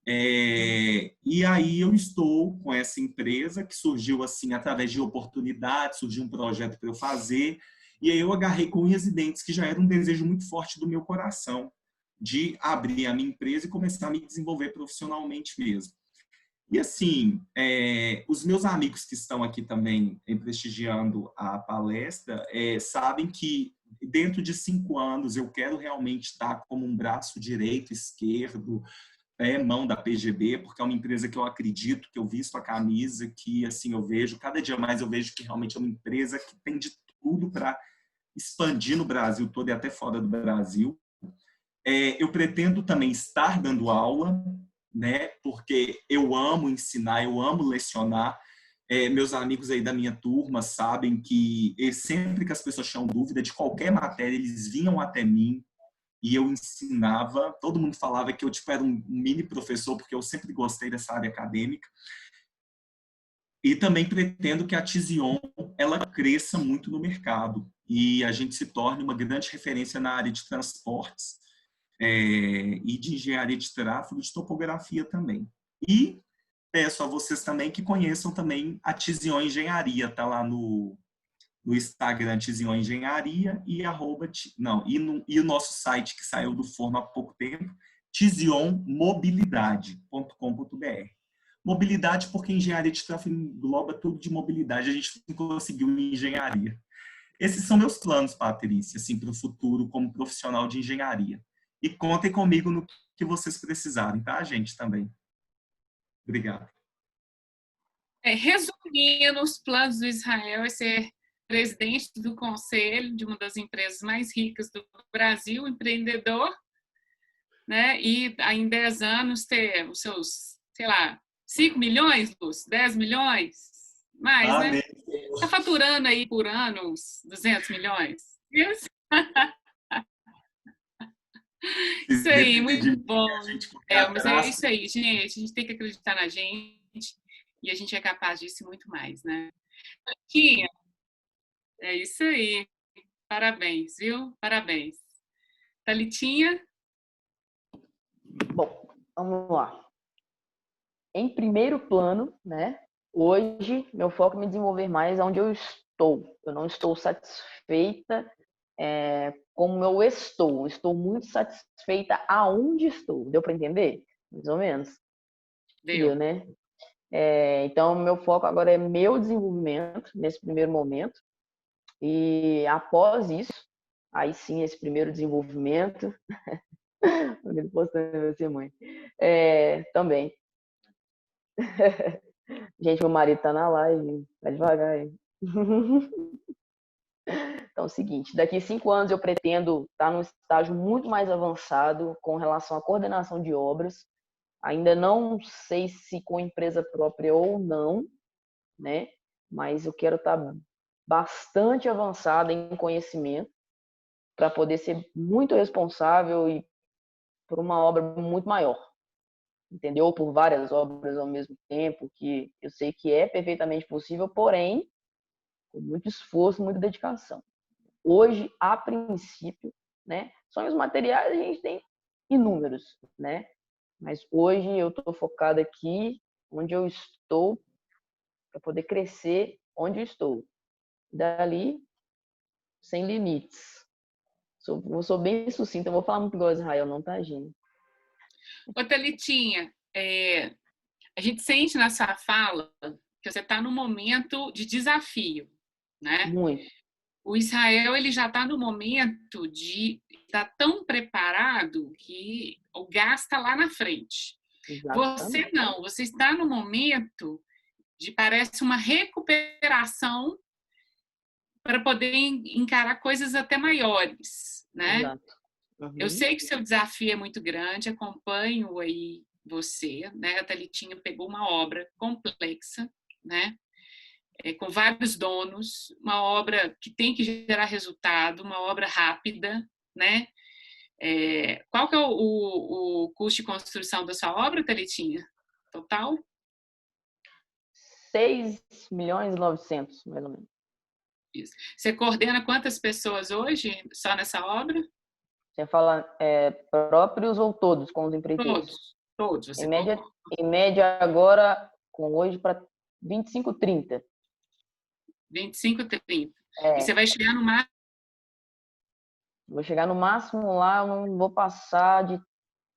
E aí eu estou com essa empresa que surgiu assim através de oportunidades, surgiu um projeto para eu fazer, e aí eu agarrei com unhas e dentes, que já era um desejo muito forte do meu coração, de abrir a minha empresa e começar a me desenvolver profissionalmente mesmo. E assim, os meus amigos que estão aqui também prestigiando a palestra sabem que dentro de 5 anos eu quero realmente estar como um braço direito, esquerdo, mão da PGB, porque é uma empresa que eu acredito, que eu visto a camisa, que assim eu vejo, cada dia mais eu vejo que realmente é uma empresa que tem de tudo para expandir no Brasil todo e até fora do Brasil. Eu pretendo também estar dando aula, né? Porque eu amo ensinar, eu amo lecionar. Meus amigos aí da minha turma sabem que sempre que as pessoas tinham dúvida de qualquer matéria, eles vinham até mim e eu ensinava. Todo mundo falava que eu tipo, era um mini professor, porque eu sempre gostei dessa área acadêmica. E também pretendo que a Tizion ela cresça muito no mercado e a gente se torne uma grande referência na área de transportes e de engenharia de tráfego e de topografia também. E peço a vocês também que conheçam também a Tizion Engenharia, tá lá no Instagram Tizion Engenharia e e o nosso site que saiu do forno há pouco tempo, tizionmobilidade.com.br. Mobilidade porque engenharia de tráfego engloba tudo de mobilidade, a gente não conseguiu em engenharia. Esses são meus planos, Patrícia, assim, para o futuro como profissional de engenharia. E contem comigo no que vocês precisarem, tá, gente, também. Obrigado. Resumindo, os planos do Israel é ser presidente do conselho de uma das empresas mais ricas do Brasil, empreendedor, né? E em 10 anos ter os seus, sei lá, 5 milhões, Lúcio? 10 milhões? Mais, né? Está faturando aí por ano uns 200 milhões. Isso? Isso aí, muito bom. Mas é isso aí, gente. A gente tem que acreditar na gente e a gente é capaz disso e muito mais, né? Tinha. É isso aí. Parabéns, viu? Parabéns. Thalitinha? Bom, vamos lá. Em primeiro plano, né? Hoje, meu foco é me desenvolver mais onde eu estou. Eu não estou satisfeita como eu estou. Estou muito satisfeita aonde estou. Deu para entender? Mais ou menos. Deu, né? Então, meu foco agora é meu desenvolvimento nesse primeiro momento. E após isso, aí sim, esse primeiro desenvolvimento, postando ser mãe, também. Gente, meu marido tá na live, vai devagar aí. Então é o seguinte, daqui 5 anos eu pretendo estar num estágio muito mais avançado com relação à coordenação de obras. Ainda não sei se com empresa própria ou não, né? Mas eu quero estar bastante avançado em conhecimento para poder ser muito responsável e por uma obra muito maior, entendeu? Ou por várias obras ao mesmo tempo, que eu sei que é perfeitamente possível, porém, com muito esforço, muita dedicação. Hoje, a princípio, né? Sonhos materiais a gente tem inúmeros, né? Mas hoje eu estou focada aqui, onde eu estou, para poder crescer onde eu estou. Dali, sem limites. Sou bem sucinta, eu vou falar muito igual a Israel, não, tá, gente? Ô, Thalitinha, a gente sente na sua fala que você está num momento de desafio, né? Muito. O Israel ele já está no momento de estar tão preparado que o gás está lá na frente. Exatamente. Você não, você está no momento de parece uma recuperação para poder encarar coisas até maiores, né? Exato. Uhum. Eu sei que o seu desafio é muito grande, acompanho aí você, né? A Thalitinha pegou uma obra complexa, né? Com vários donos, uma obra que tem que gerar resultado, uma obra rápida, né? Qual que é o custo de construção da sua obra, Thalitinha? Total? 6.900.000, mais ou menos. Isso. Você coordena quantas pessoas hoje só nessa obra? Você fala próprios ou todos com os empreiteiros? Todos. Em média agora, com hoje, para 25, 30. 25, 30. E você vai chegar no máximo? Vou chegar no máximo lá, eu não vou passar de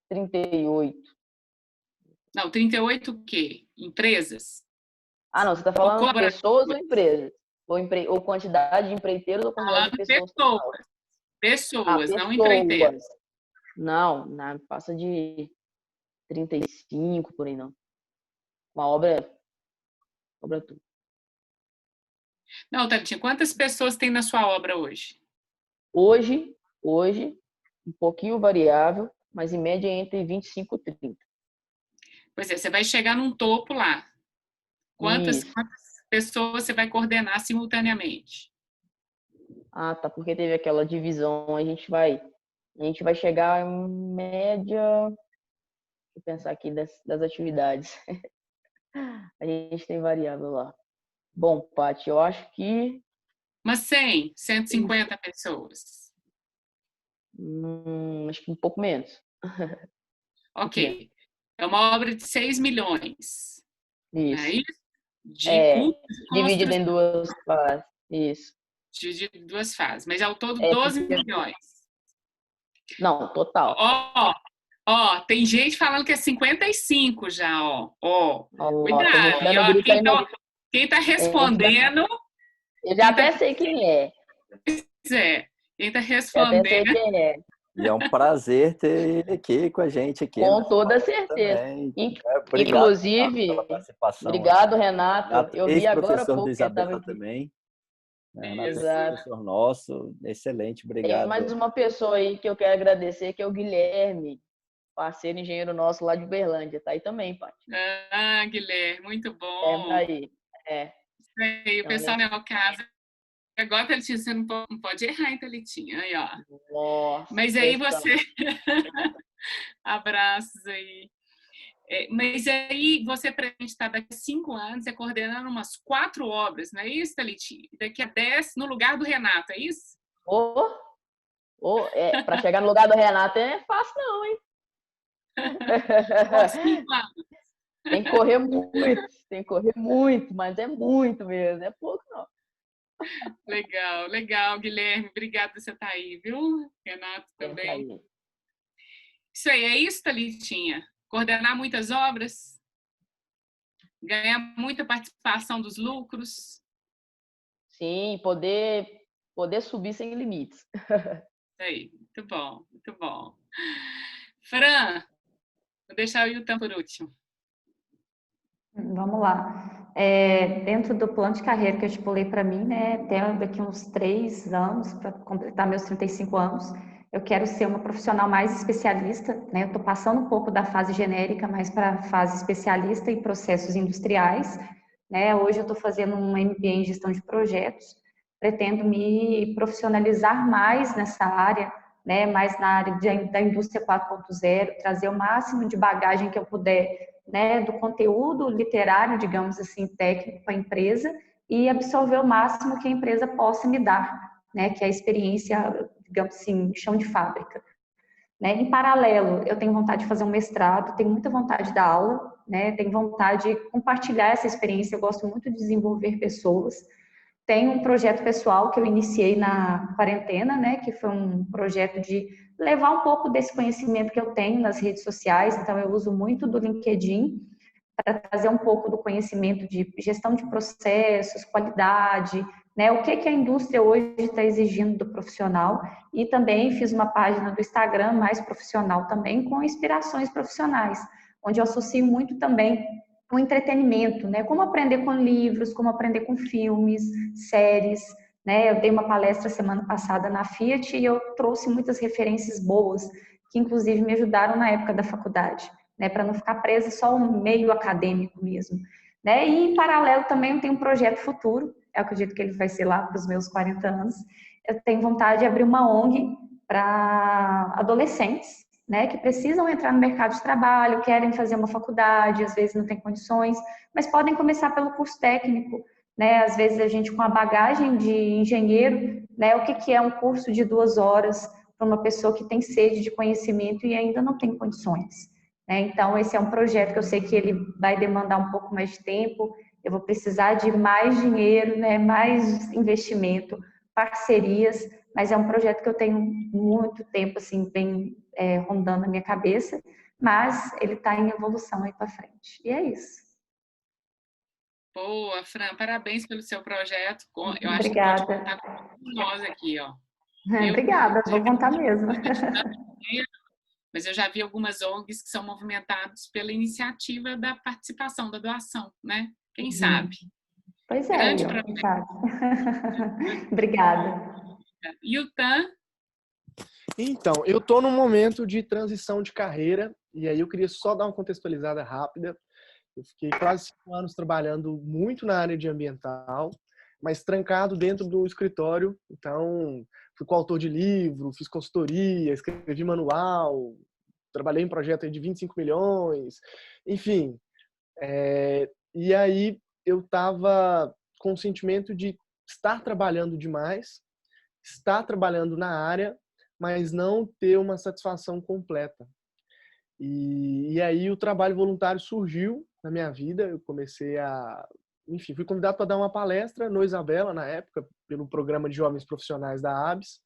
38. Não, 38 o quê? Empresas? Ah, não, você está falando de pessoas ou empresas? Ou quantidade de empreiteiros ou quantidade de pessoas? Pessoas, não empreiteiros. Não, passa de 35, por aí não. Uma obra tudo. Não, Thalitinha, quantas pessoas tem na sua obra hoje? Hoje, um pouquinho variável, mas em média entre 25 e 30. Pois é, você vai chegar num topo lá. Quantas pessoas você vai coordenar simultaneamente? Ah, tá, porque teve aquela divisão. A gente vai chegar em média. Deixa eu pensar aqui das atividades. A gente tem variável lá. Bom, Paty, eu acho que. Umas 100, 150 pessoas. Acho que um pouco menos. Ok. É uma obra de 6 milhões. Isso. Não é isso? De custo de dividido em construção. 2 fases. Isso. Dividido em 2 fases. Mas ao todo, É, 12 porque- milhões. Não, total. Ó, tem gente falando que é 55 já, ó. Ó, Cuidado. tem gente E, dando ó, grito aí no. quem tá respondendo, Eu já até sei quem é. quem tá Já até sei respondendo, quem é. E é um prazer ter ele aqui com a gente aqui. Com nessa toda live certeza. também. Obrigado, Inclusive, Renato, pela participação. obrigado, Renato. Eu vi agora há Ex-professor do pouco que ele estava Isabela aqui. também. Renato é Exato. professor nosso. Excelente, Tem obrigado. mais uma pessoa aí que eu quero agradecer, que é o Guilherme, parceiro engenheiro nosso lá de Uberlândia. Tá aí também, Paty. Guilherme, muito Guilherme bom. tá aí. Isso aí, o Então, pessoal não é o caso. Agora, Thalitinha, você não pode errar, hein, Thalitinha? Aí, ó. Nossa, Mas aí questão. você... Abraços aí. Mas aí você pretende estar daqui a 5 anos coordenando umas 4 obras, não é isso, Thalitinha? Daqui a 10, no lugar do Renato, é isso? Para chegar no lugar do Renato é fácil não, hein? Tem que correr muito, mas é muito mesmo, é pouco não. Legal, Guilherme, obrigada por você estar aí, viu? Renato também. Isso aí, é isso, Thalitinha? Coordenar muitas obras, ganhar muita participação dos lucros. Sim, poder subir sem limites. Isso aí, muito bom, muito bom. Fran, vou deixar o Yutan por último. Vamos lá. Dentro do plano de carreira que eu estipulei para mim, né, até daqui uns 3 anos, para completar meus 35 anos, eu quero ser uma profissional mais especialista, né? Eu estou passando um pouco da fase genérica, mais para a fase especialista em processos industriais, né? Hoje eu estou fazendo um MBA em gestão de projetos, pretendo me profissionalizar mais nessa área, né? Mais na área da indústria 4.0, trazer o máximo de bagagem que eu puder, né? Do conteúdo literário, digamos assim, técnico para a empresa e absorver o máximo que a empresa possa me dar, né? Que é a experiência, digamos assim, chão de fábrica. Né? Em paralelo, eu tenho vontade de fazer um mestrado, tenho muita vontade de dar aula, né? Tenho vontade de compartilhar essa experiência, eu gosto muito de desenvolver pessoas. Tenho um projeto pessoal que eu iniciei na quarentena, né? Que foi um projeto de levar um pouco desse conhecimento que eu tenho nas redes sociais, então eu uso muito do LinkedIn para trazer um pouco do conhecimento de gestão de processos, qualidade, né? O que a indústria hoje está exigindo do profissional, e também fiz uma página do Instagram mais profissional também, com inspirações profissionais, onde eu associo muito também o entretenimento, né? Como aprender com livros, como aprender com filmes, séries, né? Eu dei uma palestra semana passada na Fiat e eu trouxe muitas referências boas, que inclusive me ajudaram na época da faculdade, né? Para não ficar presa só ao meio acadêmico mesmo, né? E em paralelo também eu tenho um projeto futuro, eu acredito que ele vai ser lá para os meus 40 anos. Eu tenho vontade de abrir uma ONG para adolescentes, né, que precisam entrar no mercado de trabalho, querem fazer uma faculdade, às vezes não tem condições, mas podem começar pelo curso técnico, né? Às vezes a gente com a bagagem de engenheiro, né, o que é um curso de 2 horas para uma pessoa que tem sede de conhecimento e ainda não tem condições, né? Então esse é um projeto que eu sei que ele vai demandar um pouco mais de tempo, eu vou precisar de mais dinheiro, né, mais investimento, parcerias, mas é um projeto que eu tenho muito tempo, assim, bem rondando na minha cabeça, mas ele está em evolução aí para frente. E é isso. Boa, Fran, parabéns pelo seu projeto. Eu acho Obrigada. que pode contar com nós aqui, ó. Obrigada, vou contar mesmo. Mas eu já vi algumas ONGs que são movimentadas pela iniciativa da participação, da doação, né? Quem sabe? Pois é, Grande quem sabe. Obrigada. Yutan? Então, eu estou num momento de transição de carreira, e aí eu queria só dar uma contextualizada rápida. Eu fiquei quase 5 anos trabalhando muito na área de ambiental, mas trancado dentro do escritório. Então, fui coautor de livro, fiz consultoria, escrevi manual, trabalhei em projeto aí de 25 milhões, enfim. E aí eu estava com o sentimento de estar trabalhando demais, estar trabalhando na área, mas não ter uma satisfação completa. E aí o trabalho voluntário surgiu na minha vida. Eu comecei enfim, fui convidado para dar uma palestra no Isabela, na época, pelo programa de jovens profissionais da ABS.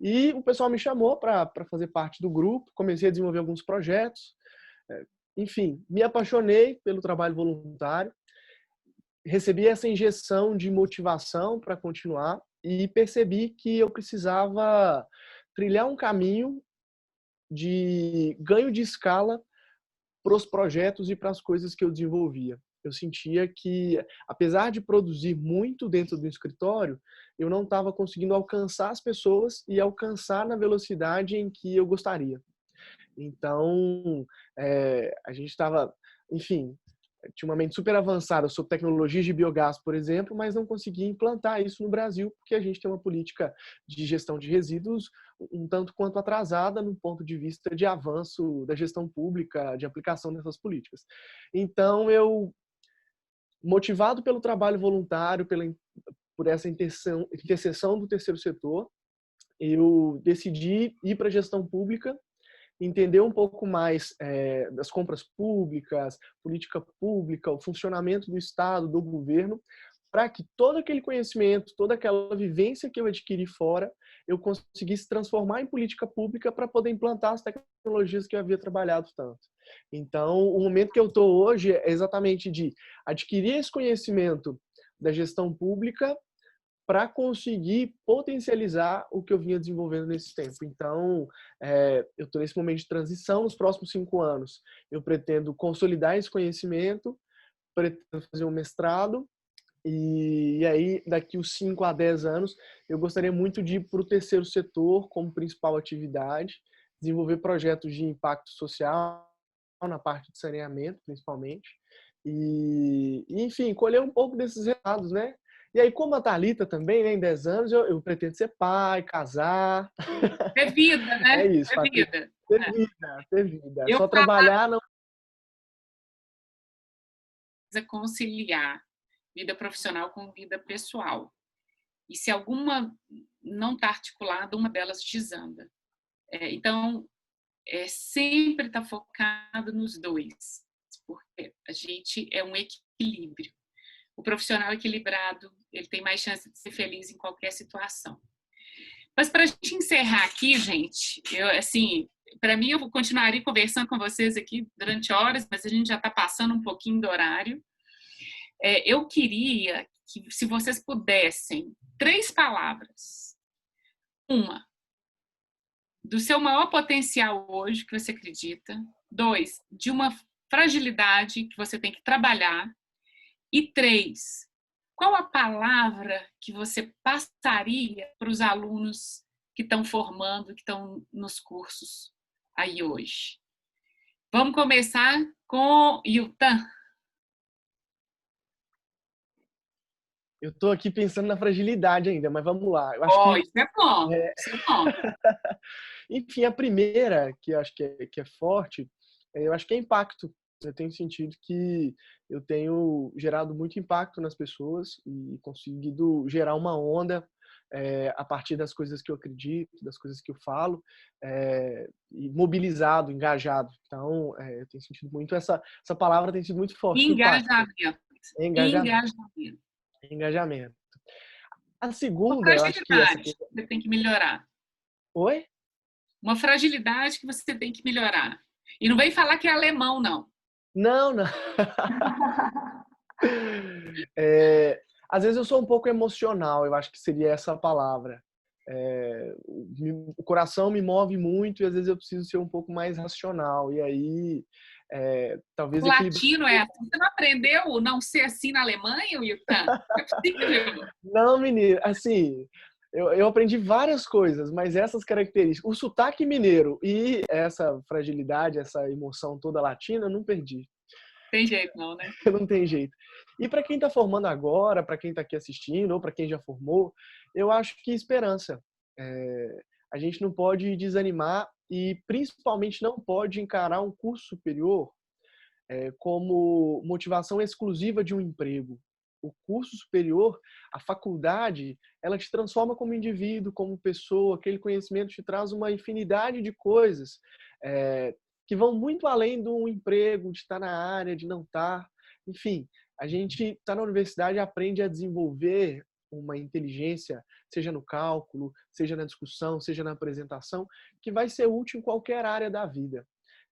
E o pessoal me chamou para fazer parte do grupo. Comecei a desenvolver alguns projetos. Enfim, me apaixonei pelo trabalho voluntário. Recebi essa injeção de motivação para continuar e percebi que eu precisava trilhar um caminho de ganho de escala para os projetos e para as coisas que eu desenvolvia. Eu sentia que, apesar de produzir muito dentro do escritório, eu não estava conseguindo alcançar as pessoas e alcançar na velocidade em que eu gostaria. Então, a gente estava, enfim, tinha uma mente super avançada sobre tecnologias de biogás, por exemplo, mas não conseguia implantar isso no Brasil, porque a gente tem uma política de gestão de resíduos um tanto quanto atrasada no ponto de vista de avanço da gestão pública, de aplicação dessas políticas. Então, eu, motivado pelo trabalho voluntário, por essa interseção do terceiro setor, eu decidi ir para a gestão pública, entender um pouco mais das compras públicas, política pública, o funcionamento do Estado, do governo, para que todo aquele conhecimento, toda aquela vivência que eu adquiri fora, eu conseguisse transformar em política pública para poder implantar as tecnologias que eu havia trabalhado tanto. Então, o momento que eu estou hoje é exatamente de adquirir esse conhecimento da gestão pública para conseguir potencializar o que eu vinha desenvolvendo nesse tempo. Então, eu estou nesse momento de transição. Nos próximos 5 anos, eu pretendo consolidar esse conhecimento, pretendo fazer um mestrado, e aí, daqui uns 5 a 10 anos, eu gostaria muito de ir para o terceiro setor como principal atividade, desenvolver projetos de impacto social, na parte de saneamento, principalmente, e enfim, colher um pouco desses resultados, né? E aí, como a Thalita também, né, em 10 anos, eu pretendo ser pai, casar. Ter vida, né? É isso, ter vida. Ter vida. Eu Só trabalhar não... conciliar vida profissional com vida pessoal. E se alguma não está articulada, uma delas desanda. Então, sempre está focado nos dois, porque a gente é um equilíbrio. O profissional equilibrado, ele tem mais chance de ser feliz em qualquer situação. Mas para a gente encerrar aqui, gente, para mim eu continuaria conversando com vocês aqui durante horas, mas a gente já está passando um pouquinho do horário. Eu queria que, se vocês pudessem, 3 palavras. Uma, do seu maior potencial hoje, que você acredita. 2, de uma fragilidade que você tem que trabalhar. E 3, qual a palavra que você passaria para os alunos que estão formando, que estão nos cursos aí hoje? Vamos começar com Yultan. Eu estou aqui pensando na fragilidade ainda, mas vamos lá. Eu acho que... Isso é bom. Isso é bom. Enfim, a primeira, que eu acho que é forte, eu acho que é impacto. Eu tenho sentido que eu tenho gerado muito impacto nas pessoas e conseguido gerar uma onda a partir das coisas que eu acredito, das coisas que eu falo, e mobilizado, engajado. Então, eu tenho sentido muito, essa palavra tem sido muito forte. Engajamento. A segunda, eu acho que você tem que melhorar. Oi? Uma fragilidade que você tem que melhorar. E não vem falar que é alemão, não. Não. Às vezes eu sou um pouco emocional, eu acho que seria essa a palavra. O coração me move muito e às vezes eu preciso ser um pouco mais racional. E aí, talvez... O latino é assim. Você não aprendeu não ser assim na Alemanha, Yultan? É possível. Não, menino, assim... Eu aprendi várias coisas, mas essas características, o sotaque mineiro e essa fragilidade, essa emoção toda latina, eu não perdi. Tem jeito não, né? Não tem jeito. E para quem está formando agora, para quem está aqui assistindo, ou para quem já formou, eu acho que esperança. A gente não pode desanimar e principalmente não pode encarar um curso superior como motivação exclusiva de um emprego. O curso superior, a faculdade, ela te transforma como indivíduo, como pessoa, aquele conhecimento te traz uma infinidade de coisas que vão muito além do emprego, de estar na área, de não estar. Enfim, a gente está na universidade e aprende a desenvolver uma inteligência, seja no cálculo, seja na discussão, seja na apresentação, que vai ser útil em qualquer área da vida.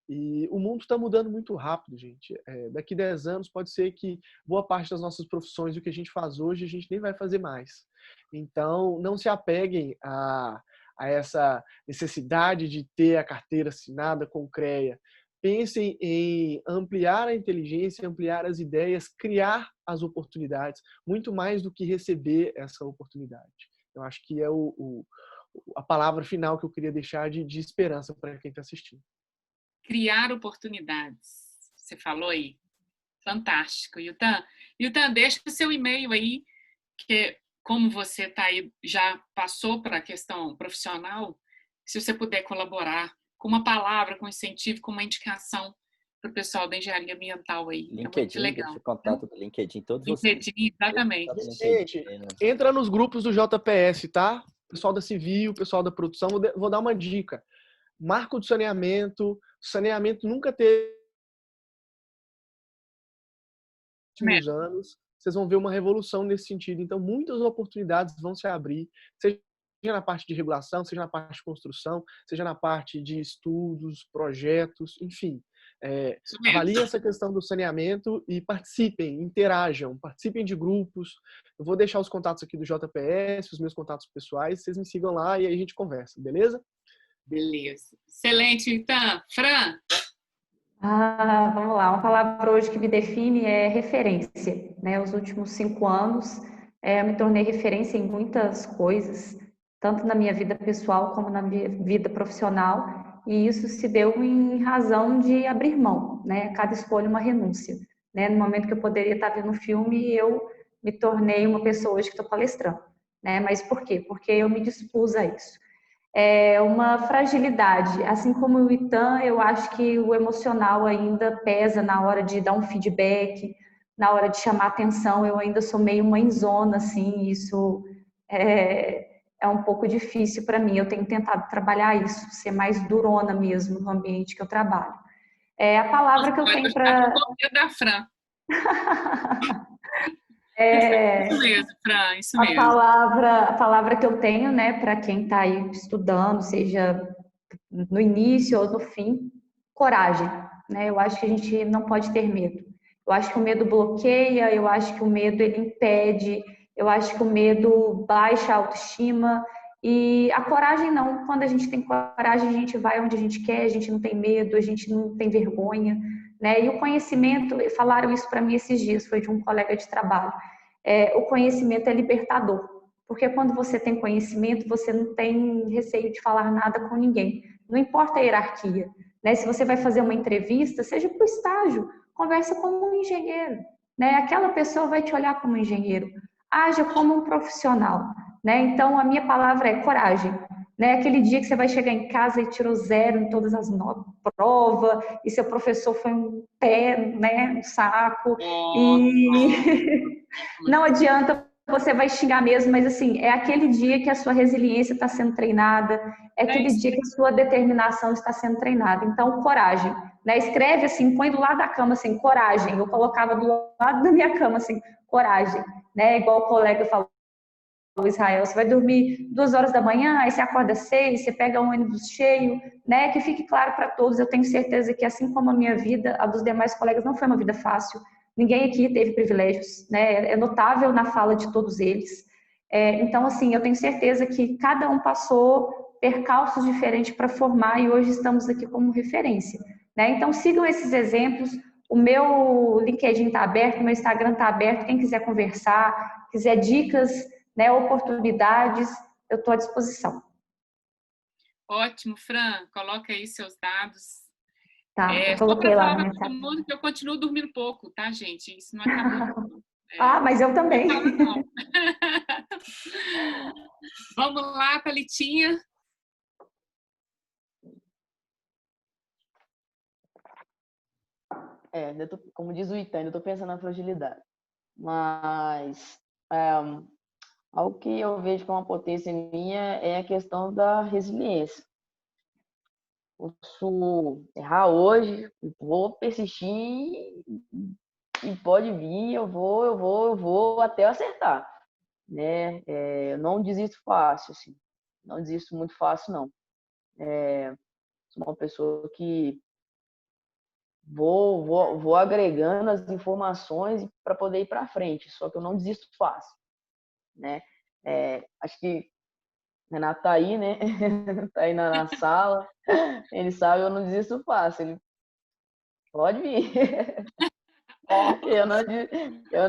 E o mundo está mudando muito rápido, gente. Daqui 10 anos pode ser que boa parte das nossas profissões, o que a gente faz hoje, a gente nem vai fazer mais. Então, não se apeguem a essa necessidade de ter a carteira assinada com o CREA. Pensem em ampliar a inteligência, ampliar as ideias, criar as oportunidades, muito mais do que receber essa oportunidade. Eu acho que é a palavra final que eu queria deixar de esperança para quem está assistindo. Criar oportunidades. Você falou aí. Fantástico, Yutan. Yutan, deixa o seu e-mail aí, que como você está aí, já passou para a questão profissional, se você puder colaborar com uma palavra, com incentivo, com uma indicação para o pessoal da engenharia ambiental aí. LinkedIn, é muito legal. deixa o contato do LinkedIn, todos LinkedIn, vocês. exatamente. Gente, entra nos grupos do JPS, tá? Pessoal da civil, pessoal da produção, vou dar uma dica. Marco do saneamento nunca teve últimos anos, vocês vão ver uma revolução nesse sentido. Então, muitas oportunidades vão se abrir, seja na parte de regulação, seja na parte de construção, seja na parte de estudos, projetos, enfim. Avaliem essa questão do saneamento e participem, interajam, participem de grupos. Eu vou deixar os contatos aqui do JPS, os meus contatos pessoais, vocês me sigam lá e aí a gente conversa, beleza? Beleza. Excelente, então. Fran? Vamos lá. Uma palavra hoje que me define é referência. Né? Os últimos 5 anos eu me tornei referência em muitas coisas, tanto na minha vida pessoal como na minha vida profissional, e isso se deu em razão de abrir mão, né? Cada escolha uma renúncia. Né? No momento que eu poderia estar vendo um filme, eu me tornei uma pessoa hoje que estou palestrando. Né? Mas por quê? Porque eu me dispus a isso. É uma fragilidade, assim como o Yutan, eu acho que o emocional ainda pesa na hora de dar um feedback, na hora de chamar atenção. Eu ainda sou meio mãezona, assim, isso é um pouco difícil para mim. Eu tenho tentado trabalhar isso, ser mais durona mesmo no ambiente que eu trabalho. A palavra que eu tenho para... da Fran. Isso mesmo, Fran, isso mesmo. A palavra que eu tenho, né, para quem está aí estudando, seja no início ou no fim, coragem, né? Eu acho que a gente não pode ter medo. Eu acho que o medo bloqueia, eu acho que o medo ele impede, eu acho que o medo baixa a autoestima, e a coragem não. Quando a gente tem coragem, a gente vai onde a gente quer, a gente não tem medo, a gente não tem vergonha, né? E o conhecimento, falaram isso para mim esses dias, foi de um colega de trabalho. O conhecimento é libertador, porque quando você tem conhecimento, você não tem receio de falar nada com ninguém. Não importa a hierarquia, né? Se você vai fazer uma entrevista, seja para o estágio, conversa como um engenheiro, né? Aquela pessoa vai te olhar como um engenheiro, haja como um profissional, né? Então, a minha palavra é coragem. Né? Aquele dia que você vai chegar em casa e tirou 0 em todas as provas, e seu professor foi um pé, né, um saco, e não adianta, você vai xingar mesmo, mas assim, é aquele dia que a sua resiliência está sendo treinada, é aquele dia que a sua determinação está sendo treinada. Então, coragem. Né? Escreve assim, põe do lado da cama assim, coragem. Eu colocava do lado da minha cama assim, coragem. Né? Igual o colega falou, Israel, você vai dormir 2 horas da manhã, aí você acorda 6, você pega um ônibus cheio, né? Que fique claro para todos, eu tenho certeza que assim como a minha vida, a dos demais colegas não foi uma vida fácil, ninguém aqui teve privilégios, né? É notável na fala de todos eles. Então, assim, eu tenho certeza que cada um passou percalços diferentes para formar e hoje estamos aqui como referência, né? Então, sigam esses exemplos. O meu LinkedIn está aberto, o meu Instagram está aberto, quem quiser conversar, quiser dicas, né, oportunidades, eu estou à disposição. Ótimo, Fran, coloca aí seus dados. Tá, eu Só coloquei para lá falar na para todo mensagem. mundo que eu continuo dormindo pouco, tá, gente? Isso não acabou. Não. Ah, mas eu também. Não. Vamos lá, Thalitinha. Como diz o Itan, eu estou pensando na fragilidade. Mas algo que eu vejo como uma potência minha é a questão da resiliência. Posso errar hoje, vou persistir e pode vir, eu vou até acertar, né? Eu não desisto fácil, assim. Não desisto muito fácil, não. Sou uma pessoa que vou agregando as informações para poder ir para frente, só que eu não desisto fácil, né? Acho que o Renato tá aí, né? Tá aí na sala. Ele sabe, eu não desisto fácil. Ele pode vir. Eu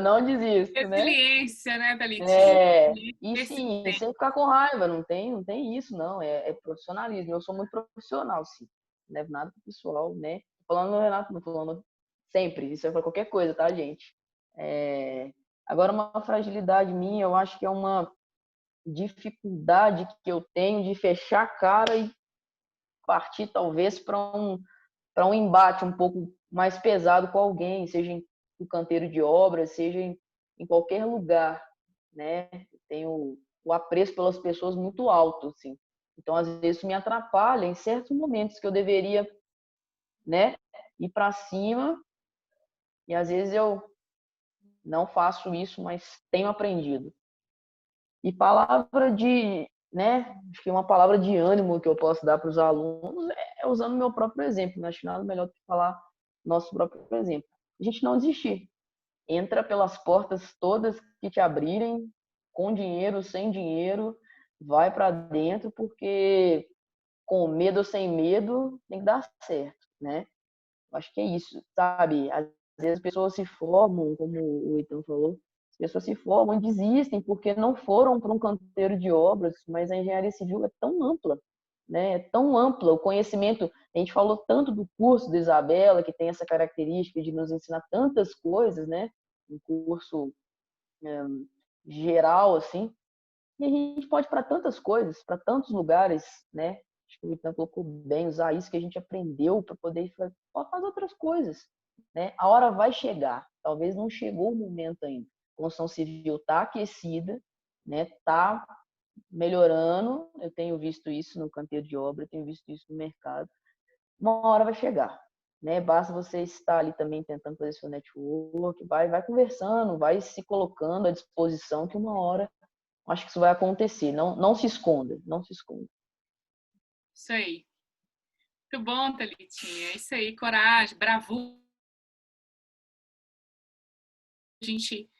não desisto, né? Resiliência, né, Thalitinha? E sim, sem ficar com raiva, não tem isso, não. É profissionalismo. Eu sou muito profissional, sim. Não levo nada pro pessoal, né? Tô falando no Renato, não tô falando sempre. Isso é para qualquer coisa, tá, gente? Agora, uma fragilidade minha, eu acho que é uma dificuldade que eu tenho de fechar a cara e partir, talvez, para um embate um pouco mais pesado com alguém, seja no canteiro de obras, seja em qualquer lugar, né? Eu tenho o apreço pelas pessoas muito alto, assim. Então, às vezes, isso me atrapalha em certos momentos que eu deveria, né, ir para cima, e às vezes eu não faço isso, mas tenho aprendido. E palavra de, né, acho que uma palavra de ânimo que eu posso dar para os alunos é usando o meu próprio exemplo. Não acho nada melhor do que falar nosso próprio exemplo. A gente não desistir. Entra pelas portas todas que te abrirem, com dinheiro, sem dinheiro, vai para dentro, porque com medo ou sem medo tem que dar certo, né? Acho que é isso, sabe? Às vezes as pessoas se formam, como o Itan falou, as pessoas se formam e desistem porque não foram para um canteiro de obras, mas a engenharia civil é tão ampla, né? É tão ampla, o conhecimento, a gente falou tanto do curso da Isabela, que tem essa característica de nos ensinar tantas coisas, né? Um curso geral, assim, e a gente pode ir para tantas coisas, para tantos lugares, né? Acho que o Itan colocou bem, usar isso que a gente aprendeu para poder fazer outras coisas, né? A hora vai chegar, talvez não chegou o momento ainda. A construção civil está aquecida, né? Está melhorando, eu tenho visto isso no canteiro de obra, eu tenho visto isso no mercado. Uma hora vai chegar, né? Basta você estar ali também tentando fazer seu network, vai conversando, vai se colocando à disposição que uma hora acho que isso vai acontecer. Não se esconda, não se esconda. Isso aí. Muito bom, Thalitinha. É isso aí, coragem, bravura. A gente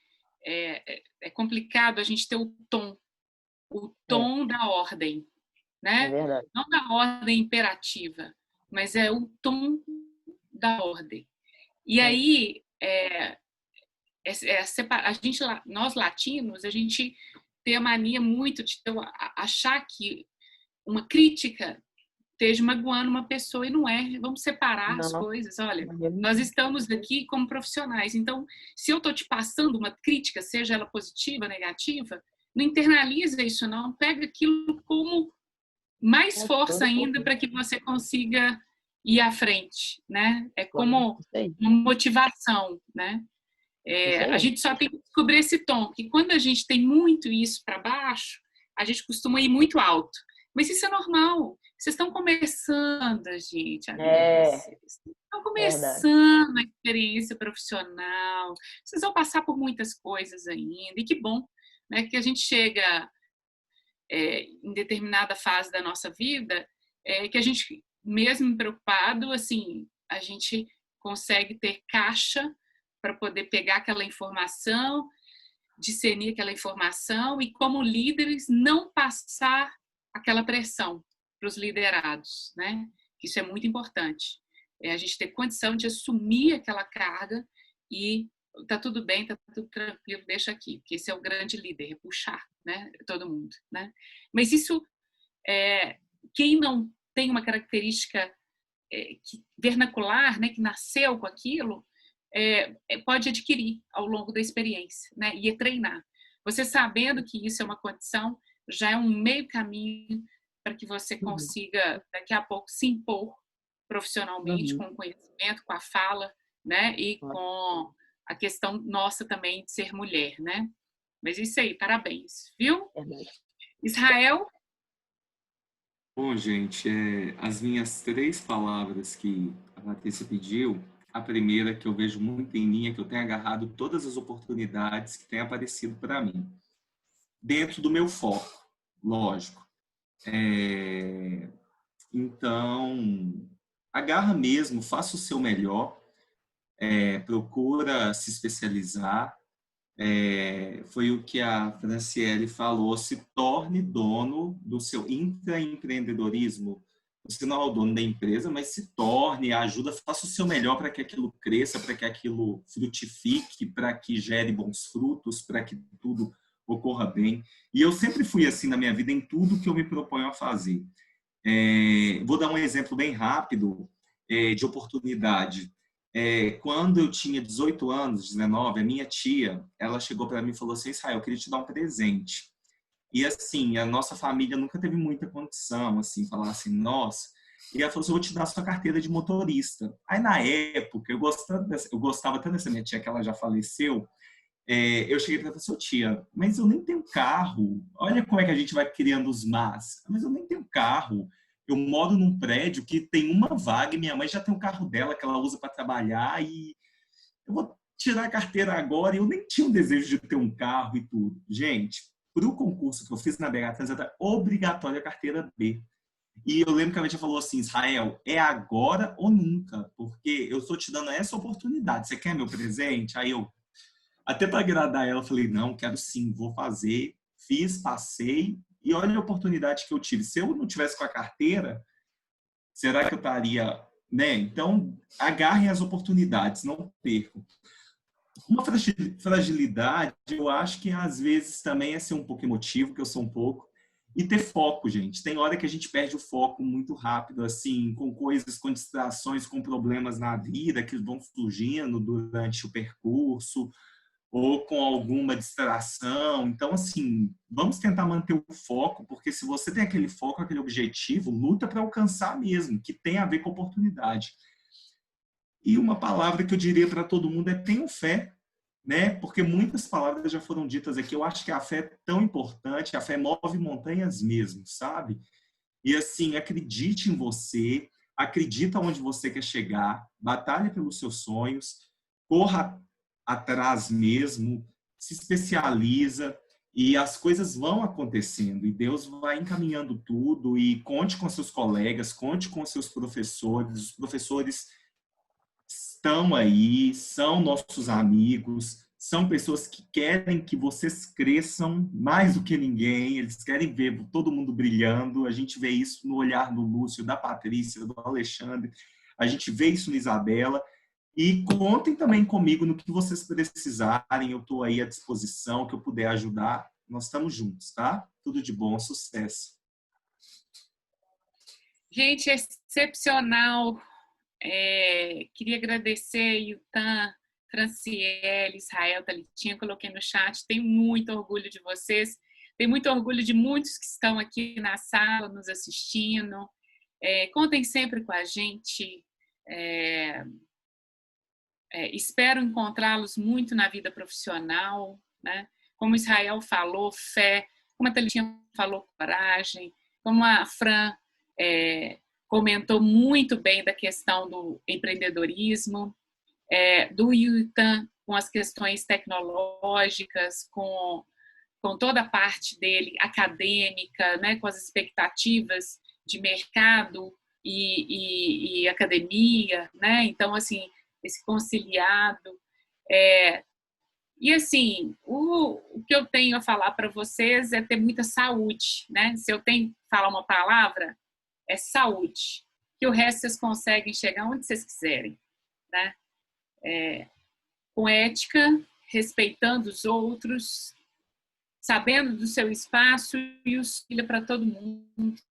é complicado a gente ter o tom da ordem, né? É verdade. Não da ordem imperativa, mas é o tom da ordem. E aí, nós latinos, a gente tem a mania muito de achar que uma crítica esteja magoando uma pessoa e não é. Vamos separar as coisas. Olha, nós estamos aqui como profissionais. Então, se eu estou te passando uma crítica, seja ela positiva ou negativa, não internaliza isso não. Pega aquilo como mais força ainda para que você consiga ir à frente, né? É como uma motivação, né? A gente só tem que descobrir esse tom, que quando a gente tem muito isso para baixo, a gente costuma ir muito alto. Mas isso é normal. Vocês estão começando, gente. Vocês estão começando a experiência profissional. Vocês vão passar por muitas coisas ainda. E que bom, né, que a gente chega em determinada fase da nossa vida, que a gente, mesmo preocupado, assim, a gente consegue ter caixa para poder pegar aquela informação, discernir aquela informação e, como líderes, não passar aquela pressão para os liderados, né? Isso é muito importante. A gente ter condição de assumir aquela carga e tá tudo bem, tá tudo tranquilo, deixa aqui, porque esse é o grande líder, puxar, né? Todo mundo, né? Mas isso, quem não tem uma característica vernacular, né, que nasceu com aquilo, pode adquirir ao longo da experiência, né, e treinar. Você sabendo que isso é uma condição, já é um meio caminho para que você consiga, daqui a pouco, se impor profissionalmente com o conhecimento, com a fala, né, e com a questão nossa também de ser mulher, né? Mas isso aí, parabéns, viu? Israel? Bom, gente, as minhas 3 palavras que a Patrícia pediu, a primeira que eu vejo muito em mim é que eu tenho agarrado todas as oportunidades que têm aparecido para mim, dentro do meu foco, lógico. Então, agarra mesmo, faça o seu melhor, procura se especializar. Foi o que a Franciele falou, se torne dono do seu intraempreendedorismo. Você não é o dono da empresa, mas se torne, ajuda, faça o seu melhor para que aquilo cresça, para que aquilo frutifique, para que gere bons frutos, para que tudo ocorra bem. E eu sempre fui assim na minha vida, em tudo que eu me proponho a fazer. Vou dar um exemplo bem rápido de oportunidade. Quando eu tinha 18 anos, 19, a minha tia, ela chegou para mim e falou assim: Israel, eu queria te dar um presente. E assim, a nossa família nunca teve muita condição, assim, falar assim, nossa. E ela falou assim: eu vou te dar a sua carteira de motorista. Aí na época, eu gostava tanto dessa minha tia, que ela já faleceu. Eu cheguei para ela e falei: tia, mas eu nem tenho carro. Olha como é que a gente vai criando os mas. Mas eu nem tenho carro. Eu moro num prédio que tem uma vaga e minha mãe já tem o carro dela que ela usa para trabalhar e eu vou tirar a carteira agora e eu nem tinha o desejo de ter um carro e tudo. Gente, para o concurso que eu fiz na BH Trans, era obrigatória a carteira B. E eu lembro que a minha tia falou assim: Israel, é agora ou nunca, porque eu estou te dando essa oportunidade. Você quer meu presente? Aí eu, até para agradar ela, falei: não, quero sim, vou fazer. Fiz, passei. E olha a oportunidade que eu tive. Se eu não tivesse com a carteira, será que eu estaria, né? Então, agarrem as oportunidades, não percam. Uma fragilidade, eu acho que às vezes também é ser um pouco emotivo, que eu sou um pouco, e ter foco, gente. Tem hora que a gente perde o foco muito rápido, assim, com coisas, com distrações, com problemas na vida que vão surgindo durante o percurso, ou com alguma distração. Então, assim, vamos tentar manter o foco, porque se você tem aquele foco, aquele objetivo, luta para alcançar mesmo, que tem a ver com oportunidade. E uma palavra que eu diria para todo mundo é: tenham fé, né? Porque muitas palavras já foram ditas aqui. Eu acho que a fé é tão importante, a fé move montanhas mesmo, sabe? E assim, acredite em você, acredita onde você quer chegar, batalhe pelos seus sonhos, corra atrás mesmo, se especializa e as coisas vão acontecendo e Deus vai encaminhando tudo. E conte com seus colegas, conte com seus professores. Os professores estão aí, são nossos amigos, são pessoas que querem que vocês cresçam mais do que ninguém, eles querem ver todo mundo brilhando. A gente vê isso no olhar do Lúcio, da Patrícia, do Alexandre, a gente vê isso no Isabela. E contem também comigo no que vocês precisarem, eu estou aí à disposição, que eu puder ajudar, nós estamos juntos, tá? Tudo de bom, sucesso. Gente, excepcional. Queria agradecer Yutan, Franciele, Israel, Thalitinha, coloquei no chat. Tenho muito orgulho de vocês, tenho muito orgulho de muitos que estão aqui na sala nos assistindo. Contem sempre com a gente. Espero encontrá-los muito na vida profissional, né? Como Israel falou, fé, como a Thalitinha falou, coragem, como a Fran comentou muito bem da questão do empreendedorismo, do Yutan com as questões tecnológicas, com toda a parte dele acadêmica, né, com as expectativas de mercado e academia, né? Então, assim, esse conciliado. E, assim, o que eu tenho a falar para vocês é ter muita saúde, né? Se eu tenho que falar uma palavra, é saúde. Que o resto vocês conseguem chegar onde vocês quiserem, né? Com ética, respeitando os outros, sabendo do seu espaço e o filho para todo mundo,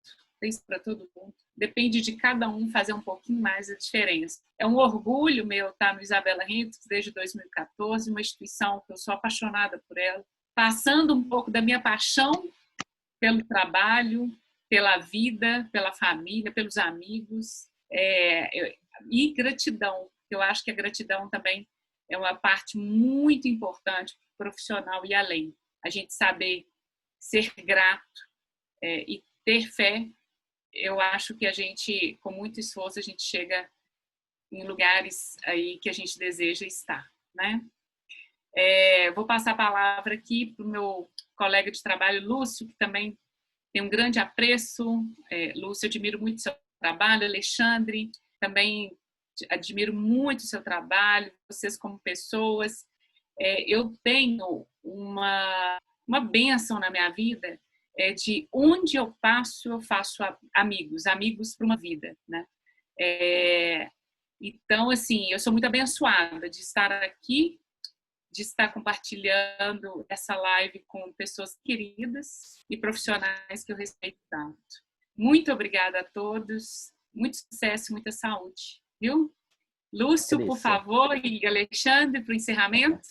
tem para todo mundo, depende de cada um fazer um pouquinho mais a diferença. É um orgulho meu estar no Isabela Hendricks desde 2014, uma instituição que eu sou apaixonada por ela, passando um pouco da minha paixão pelo trabalho, pela vida, pela família, pelos amigos, e gratidão. Eu acho que a gratidão também é uma parte muito importante profissional e além. A gente saber ser grato e ter fé, eu acho que a gente, com muito esforço, a gente chega em lugares aí que a gente deseja estar, né? Vou passar a palavra aqui para o meu colega de trabalho, Lúcio, que também tem um grande apreço. Lúcio, eu admiro muito o seu trabalho. Alexandre, também admiro muito o seu trabalho, vocês como pessoas. Eu tenho uma bênção na minha vida, de onde eu faço amigos para uma vida, né? Então, assim, eu sou muito abençoada de estar aqui, de estar compartilhando essa live com pessoas queridas e profissionais que eu respeito tanto. Muito obrigada a todos, muito sucesso, muita saúde, viu? Lúcio, por favor, e Alexandre, para o encerramento.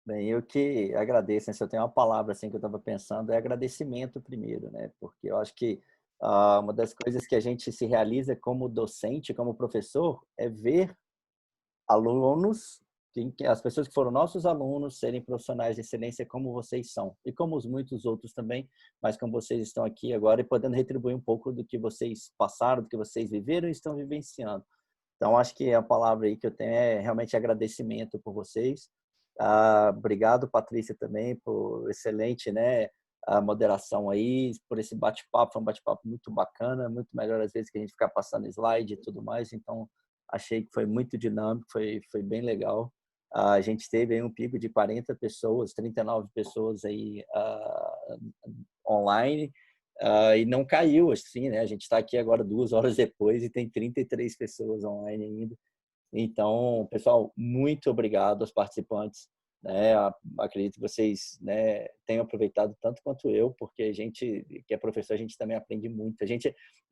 Bem, eu que agradeço, né? Se eu tenho uma palavra assim que eu estava pensando, é agradecimento primeiro, né? Porque eu acho que uma das coisas que a gente se realiza como docente, como professor, é ver alunos, as pessoas que foram nossos alunos, serem profissionais de excelência como vocês são, e como os muitos outros também, mas como vocês estão aqui agora e podendo retribuir um pouco do que vocês passaram, do que vocês viveram e estão vivenciando. Então, acho que a palavra aí que eu tenho é realmente agradecimento por vocês. Obrigado, Patrícia, também, por excelente, né, a moderação aí, por esse bate-papo. Foi um bate-papo muito bacana, muito melhor às vezes que a gente ficar passando slide e tudo mais. Então, achei que foi muito dinâmico, foi bem legal. A gente teve aí um pico de 40 pessoas, 39 pessoas aí online, e não caiu, assim, né? A gente está aqui agora 2 horas depois e tem 33 pessoas online ainda. Então, pessoal, muito obrigado aos participantes, né? Acredito que vocês, né, tenham aproveitado tanto quanto eu, porque a gente, que é professor, a gente também aprende muito.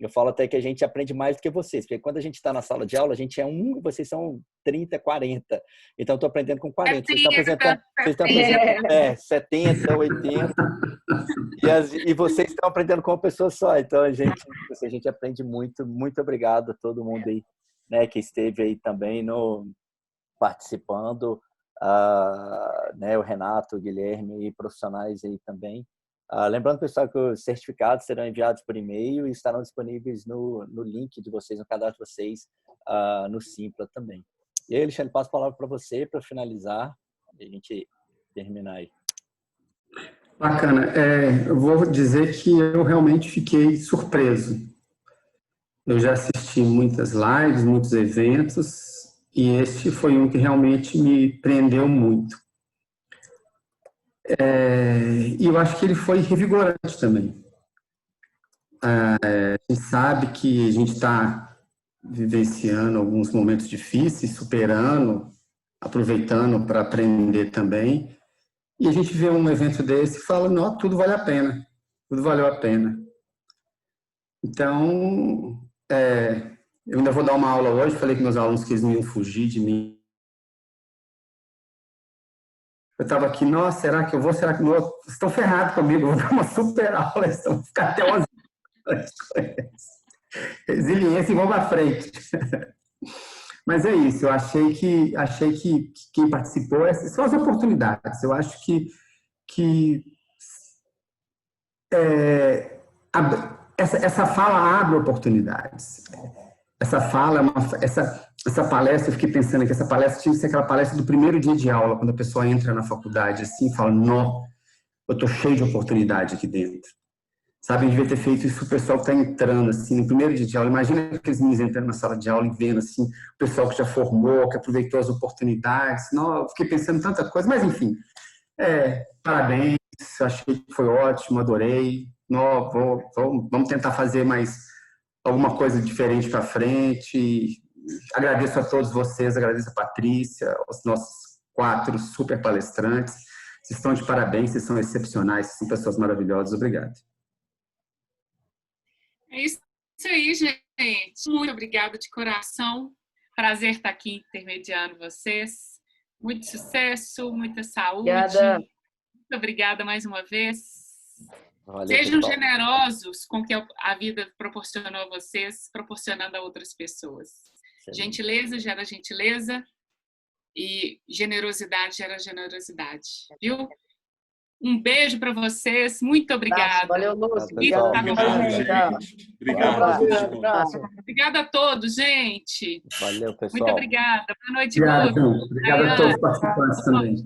Eu falo até que a gente aprende mais do que vocês, porque quando a gente está na sala de aula, a gente é e vocês são 30, 40. Então, estou aprendendo com 40. Vocês estão apresentando 70, 80. E vocês estão aprendendo com uma pessoa só. Então, a gente aprende muito. Muito obrigado a todo mundo aí, né, que esteve aí também participando, né, o Renato, o Guilherme e profissionais aí também. Lembrando, pessoal, que os certificados serão enviados por e-mail e estarão disponíveis no link de vocês, no cadastro de vocês, no Simpla também. E aí, Alexandre, passo a palavra para você para finalizar e a gente terminar aí. Bacana. Eu vou dizer que eu realmente fiquei surpreso. Eu já assisti muitas lives, muitos eventos, e este foi um que realmente me prendeu muito. E eu acho que ele foi revigorante também. A gente sabe que a gente está vivenciando alguns momentos difíceis, superando, aproveitando para aprender também. E a gente vê um evento desse e fala, não, tudo vale a pena, tudo valeu a pena. Então, eu ainda vou dar uma aula hoje, falei com meus alunos que eles não iam fugir de mim. Eu estava aqui, nossa, será que eu vou? Será que não? Vocês estão ferrados comigo, eu vou dar uma super aula, eles vão ficar até 11 horas. Resiliência e vamos para frente. Mas é isso, eu achei que quem participou, essas são as oportunidades. Eu acho que essa fala abre oportunidades. Essa fala, essa palestra, eu fiquei pensando que essa palestra tinha que ser aquela palestra do primeiro dia de aula, quando a pessoa entra na faculdade assim e fala, não, eu estou cheio de oportunidade aqui dentro. Sabe, a gente devia ter feito isso para o pessoal que está entrando, assim, no primeiro dia de aula. Imagina aqueles meninos entrando na sala de aula e vendo, assim, o pessoal que já formou, que aproveitou as oportunidades. Não, eu fiquei pensando em tanta coisa, mas enfim. Parabéns, achei que foi ótimo, adorei. Não, vamos tentar fazer mais alguma coisa diferente para frente. Agradeço a todos vocês, agradeço a Patrícia, aos nossos 4 super palestrantes. Vocês estão de parabéns, vocês são excepcionais, vocês são pessoas maravilhosas. Obrigado. É isso Isso aí, gente. Muito obrigada de coração. Prazer estar aqui intermediando vocês. Muito sucesso, muita saúde. Obrigada. Muito obrigada mais uma vez. Valeu, Sejam pessoal. generosos com o que a vida proporcionou a vocês, proporcionando a outras pessoas. Gentileza gera gentileza e generosidade gera generosidade, viu? Um beijo para vocês, muito obrigada. Valeu, Lúcio. Obrigado, gente. Obrigado. Obrigada a todos, gente. Valeu, pessoal. Muito obrigada. Boa noite, Obrigado, Lúcio. obrigado a todos os participantes também.